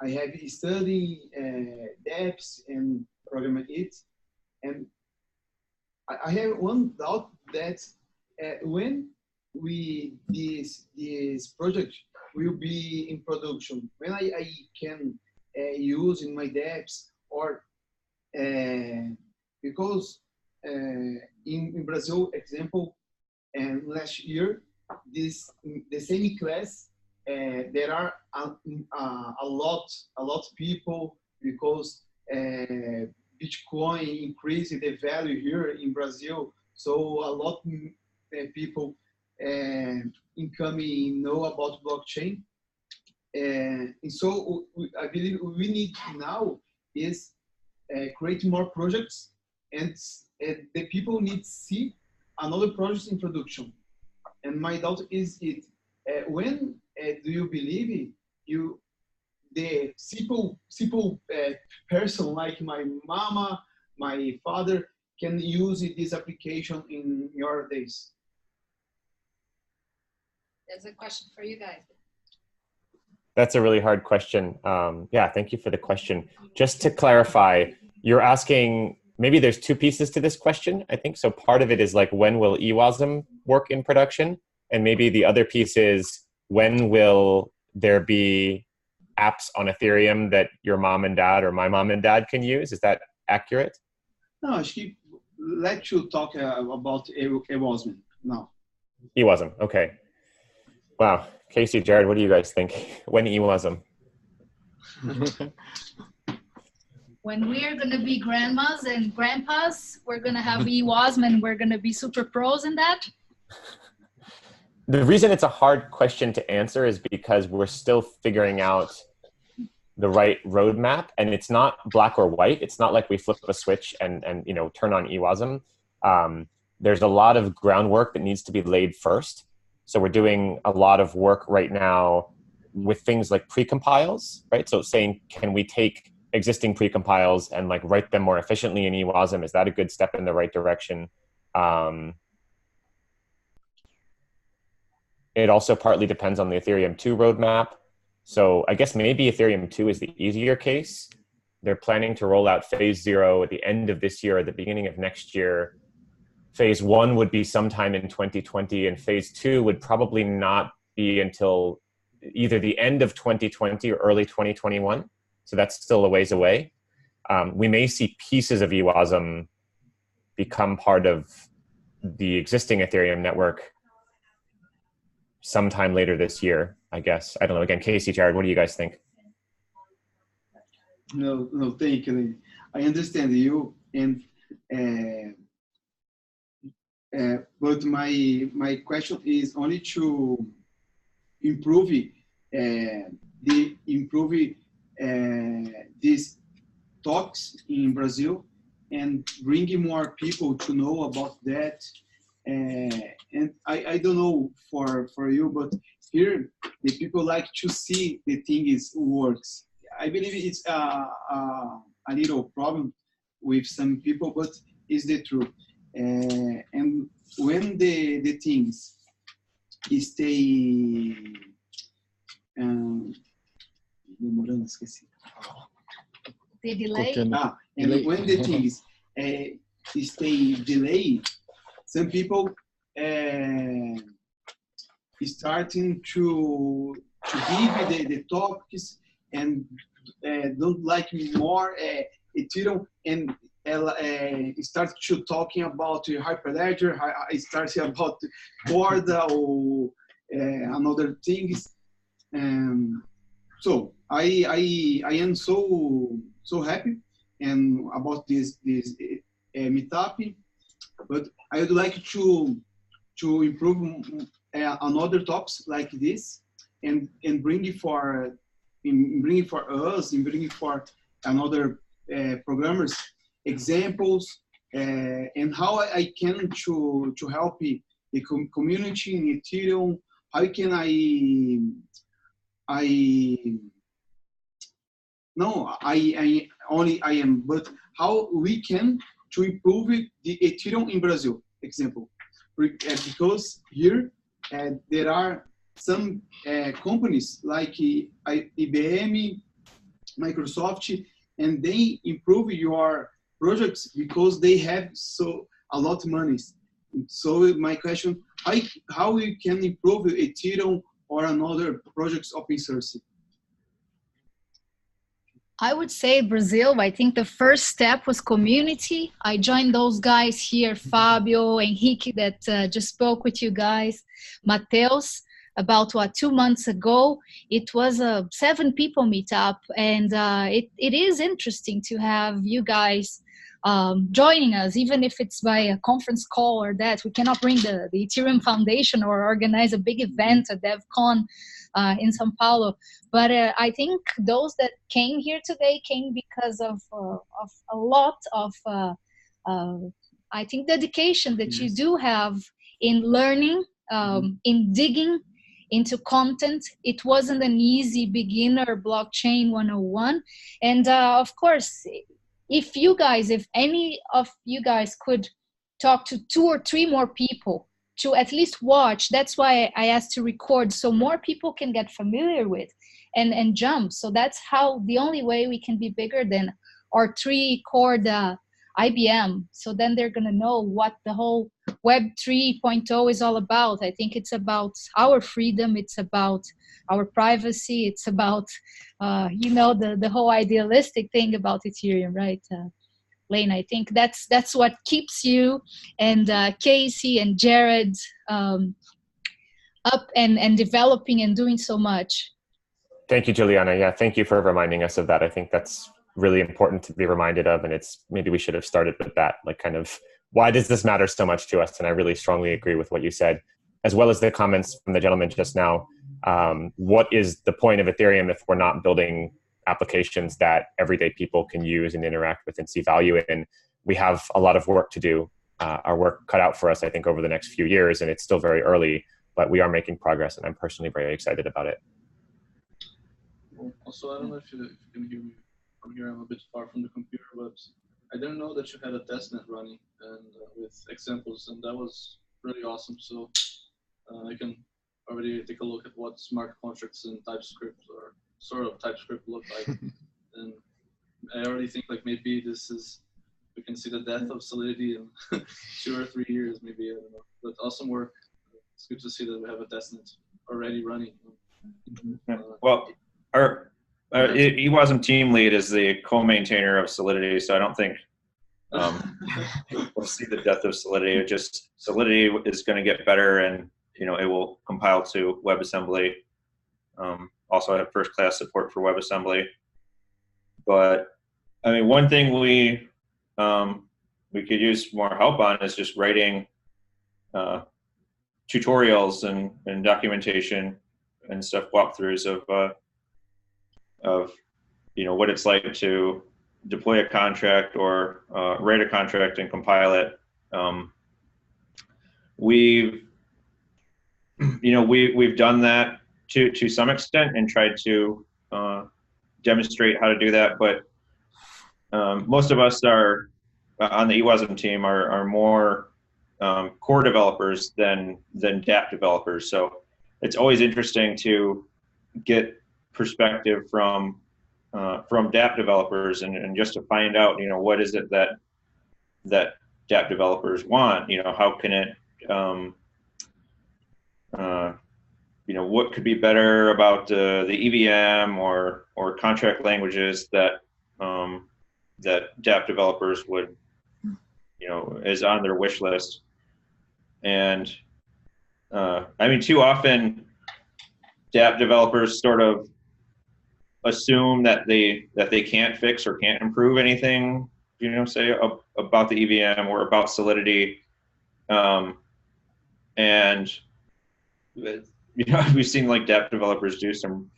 have studied depths and programming it, and I have one doubt that when this project will be in production, when I can use in my depths, or because in Brazil, example, and last year, the same class, there are a lot of people because Bitcoin increased the value here in Brazil, so a lot of people incoming know about blockchain, and so I believe we need now is create more projects, and the people need to see another project in production. And my doubt is when do you believe the simple person like my mama, my father can use this application in your days? There's a question for you guys. That's a really hard question. Yeah, thank you for the question. Just to clarify, you're asking, maybe there's two pieces to this question, I think. So part of it is like, when will Ewasm work in production? And maybe the other piece is, when will there be apps on Ethereum that your mom and dad or my mom and dad can use? Is that accurate? No, let you talk about Ewasm now. Ewasm, okay. Wow. Casey, Jared, what do you guys think? When Ewasm? When we're going to be grandmas and grandpas, we're going to have Ewasm and we're going to be super pros in that. The reason it's a hard question to answer is because we're still figuring out the right roadmap, and it's not black or white. It's not like we flip a switch and turn on Ewasm. There's a lot of groundwork that needs to be laid first. So we're doing a lot of work right now with things like precompiles, right? So saying, can we take existing precompiles and like write them more efficiently in Ewasm? Is that a good step in the right direction? It also partly depends on the Ethereum 2 roadmap. So I guess maybe Ethereum 2 is the easier case. They're planning to roll out phase 0 at the end of this year or the beginning of next year. Phase 1 would be sometime in 2020, and phase 2 would probably not be until either the end of 2020 or early 2021. So that's still a ways away. We may see pieces of Ewasm become part of the existing Ethereum network sometime later this year, I guess. I don't know. Again, Casey, Jared, what do you guys think? No, thank you. I understand you, and but my question is only to improve these talks in Brazil and bringing more people to know about that. And I don't know for you, but here the people like to see the thing works. I believe it's a little problem with some people, but it's the truth. And when the things stay the delay. And when the things stay delayed, some people starting to give the topics and don't like more Ethereum and start to talking about Hyperledger, start about Corda or another things. So I am so happy and about this meetup, but I would like to improve another topics like this and bring it for us and bring it for another programmers examples and how I can to help the community in Ethereum. How can I am, but how we can to improve the Ethereum in Brazil, example, because here there are some companies like IBM, Microsoft, and they improve your projects because they have a lot of money. So my question, how we can improve Ethereum or another projects open source? I would say Brazil, I think the first step was community. I joined those guys here, Fabio, Henrique, that just spoke with you guys, Matthias, about 2 months ago. It was a 7 people meetup, and it is interesting to have you guys joining us, even if it's by a conference call or that. We cannot bring the Ethereum Foundation or organize a big event at DevCon in Sao Paulo. But I think those that came here today came because of a lot of, I think, dedication that you do have in learning, in digging into content. It wasn't an easy beginner blockchain 101. And of course, if any of you guys could talk to 2 or 3 more people to at least watch, that's why I asked to record, so more people can get familiar with and jump. So that's how, the only way we can be bigger than our 3 core IBM. So then they're going to know what the whole Web 3.0 is all about. I think it's about our freedom. It's about our privacy. It's about, the whole idealistic thing about Ethereum, right? Lane, I think that's what keeps you and Casey and Jared up and developing and doing so much. Thank you, Juliana. Yeah, thank you for reminding us of that. I think that's really important to be reminded of, and maybe we should have started with that, like kind of, why does this matter so much to us? And I really strongly agree with what you said, as well as the comments from the gentleman just now. What is the point of Ethereum if we're not building applications that everyday people can use and interact with and see value in? We have a lot of work to do, our work cut out for us, I think, over the next few years, and it's still very early, but we are making progress, and I'm personally very excited about it. Also, I don't know if you can hear me from here. I'm a bit far from the computer, but I didn't know that you had a testnet running and with examples, and that was really awesome. So I can already take a look at what smart contracts in TypeScript or sort of TypeScript look like. And I already think like maybe we can see the death of Solidity in 2 or 3 years, maybe, I don't know. But awesome work. It's good to see that we have a testnet already running. Well, our Ewasm team lead is the co-maintainer of Solidity, so I don't think we'll see the death of Solidity. It just, Solidity is going to get better, and it will compile to WebAssembly. Also, I have first-class support for WebAssembly. But I mean, one thing we could use more help on is just writing tutorials and documentation and stuff, walkthroughs of what it's like to deploy a contract or write a contract and compile it. We've done that to some extent and tried to demonstrate how to do that, but most of us are on the Ewasm team are more core developers than dApp developers. So it's always interesting to get perspective from dApp developers and just to find out, what is it that dApp developers want? How can it what could be better about the EVM or contract languages that that dApp developers would, is on their wish list. And I mean, too often dApp developers sort of assume that they can't fix or can't improve anything, say about the EVM or about Solidity, and we've seen like dApp developers do some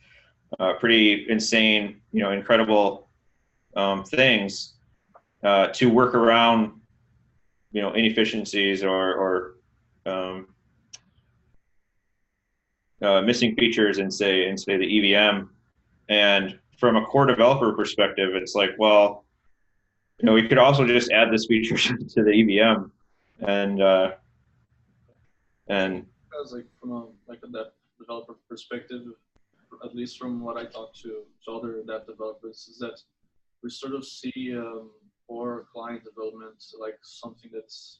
pretty insane, incredible things to work around, inefficiencies or missing features in say the EVM. And from a core developer perspective, it's like, well, we could also just add this feature to the EVM, and As like from a developer perspective, at least from what I talk to other dApp developers, is that we sort of see core client development like something that's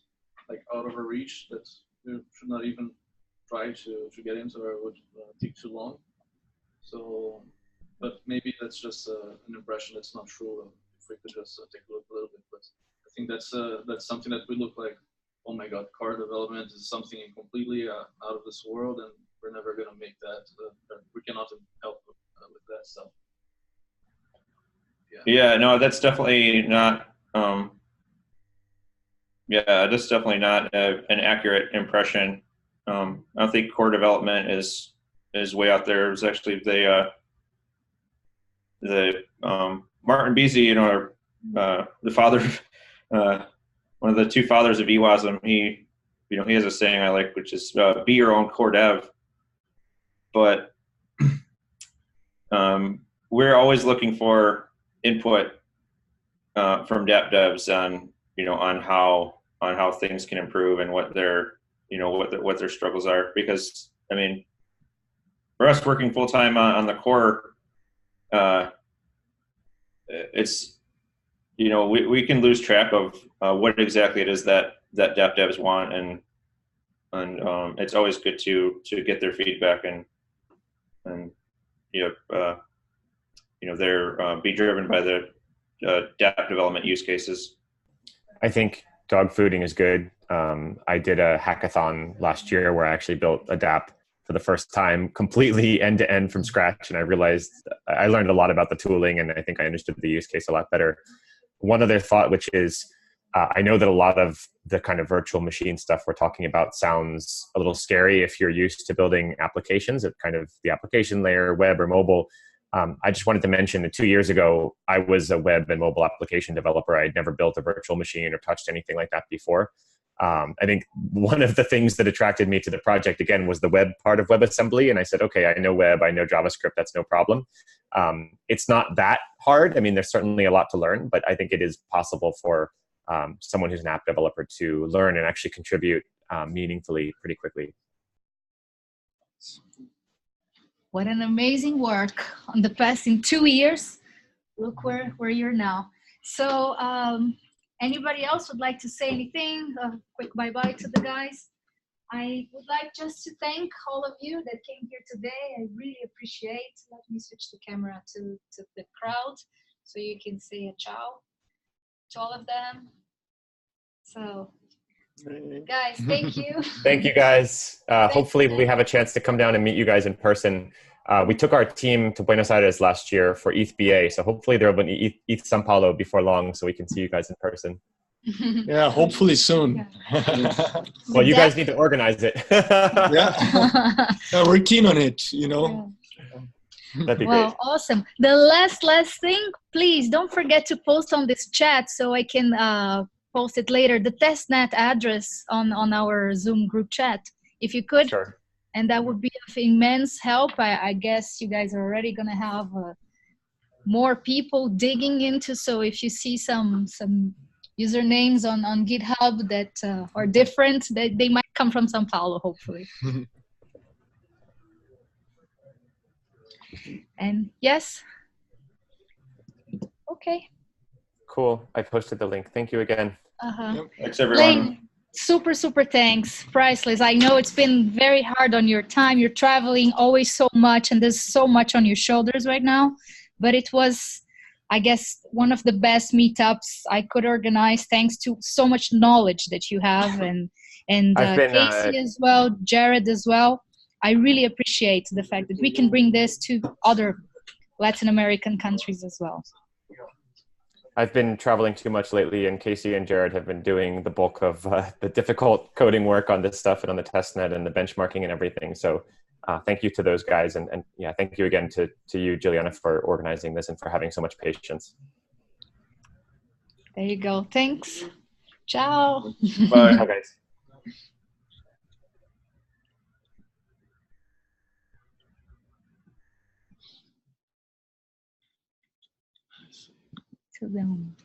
like out of our reach, that we should not even try to get into, or it would take too long. So, but maybe that's just an impression that's not true. If we could just take a look a little bit, but I think that's something that we look like, oh my God, car development is something completely out of this world, and we're never going to make that. We cannot help with that stuff. Yeah, no, that's definitely not. That's definitely not an accurate impression. I don't think core development is way out there. It was actually the Martin Beasy, the father, one of the two fathers of Ewasm. He has a saying I like, which is be your own core dev. But we're always looking for input from dApp devs on how things can improve and what their what their struggles are. Because I mean, for us working full time on the core, it's we can lose track of what exactly it is that dApp devs want, and it's always good to get their feedback and they're be driven by the dApp development use cases. I think dog fooding is good. I did a hackathon last year where I actually built a dApp for the first time, completely end to end from scratch. And I realized I learned a lot about the tooling, and I think I understood the use case a lot better. One other thought, which is, I know that a lot of the kind of virtual machine stuff we're talking about sounds a little scary if you're used to building applications at kind of the application layer, web or mobile. I just wanted to mention that 2 years ago, I was a web and mobile application developer. I'd never built a virtual machine or touched anything like that before. I think one of the things that attracted me to the project, again, was the web part of WebAssembly. And I said, okay, I know web, I know JavaScript, that's no problem. It's not that hard. I mean, there's certainly a lot to learn, but I think it is possible for someone who's an app developer to learn and actually contribute meaningfully pretty quickly. What an amazing work on the past in 2 years. Look where you're now. So anybody else would like to say anything? A quick bye-bye to the guys. I would like just to thank all of you that came here today. I really appreciate. Let me switch the camera to the crowd so you can say a ciao to all of them. So guys, thank you. Thank you guys. Hopefully we have a chance to come down and meet you guys in person. We took our team to Buenos Aires last year for ETH BA, so hopefully there will be ETH Sao Paulo before long, so we can see you guys in person. Yeah, hopefully soon. Well, you guys need to organize it. Yeah, we're keen on it, Yeah. That'd be well, great. Awesome. The last thing, please don't forget to post on this chat so I can post it later, the testnet address on our Zoom group chat, if you could. Sure. And that would be of immense help. I guess you guys are already going to have more people digging into. So if you see some usernames on GitHub that are different, they might come from Sao Paulo, hopefully. And yes. Okay. Cool. I posted the link. Thank you again. Uh-huh. Thanks, everyone. Lane, Super, super thanks. Priceless. I know it's been very hard on your time. You're traveling always so much, and there's so much on your shoulders right now. But it was, I guess, one of the best meetups I could organize, thanks to so much knowledge that you have, and Casey as well, Jared as well. I really appreciate the fact that we can bring this to other Latin American countries as well. I've been traveling too much lately, and Casey and Jared have been doing the bulk of the difficult coding work on this stuff and on the testnet and the benchmarking and everything. So thank you to those guys. And yeah, thank you again to you, Juliana, for organizing this and for having so much patience. There you go. Thanks. Ciao. Bye. Bye, guys. To them.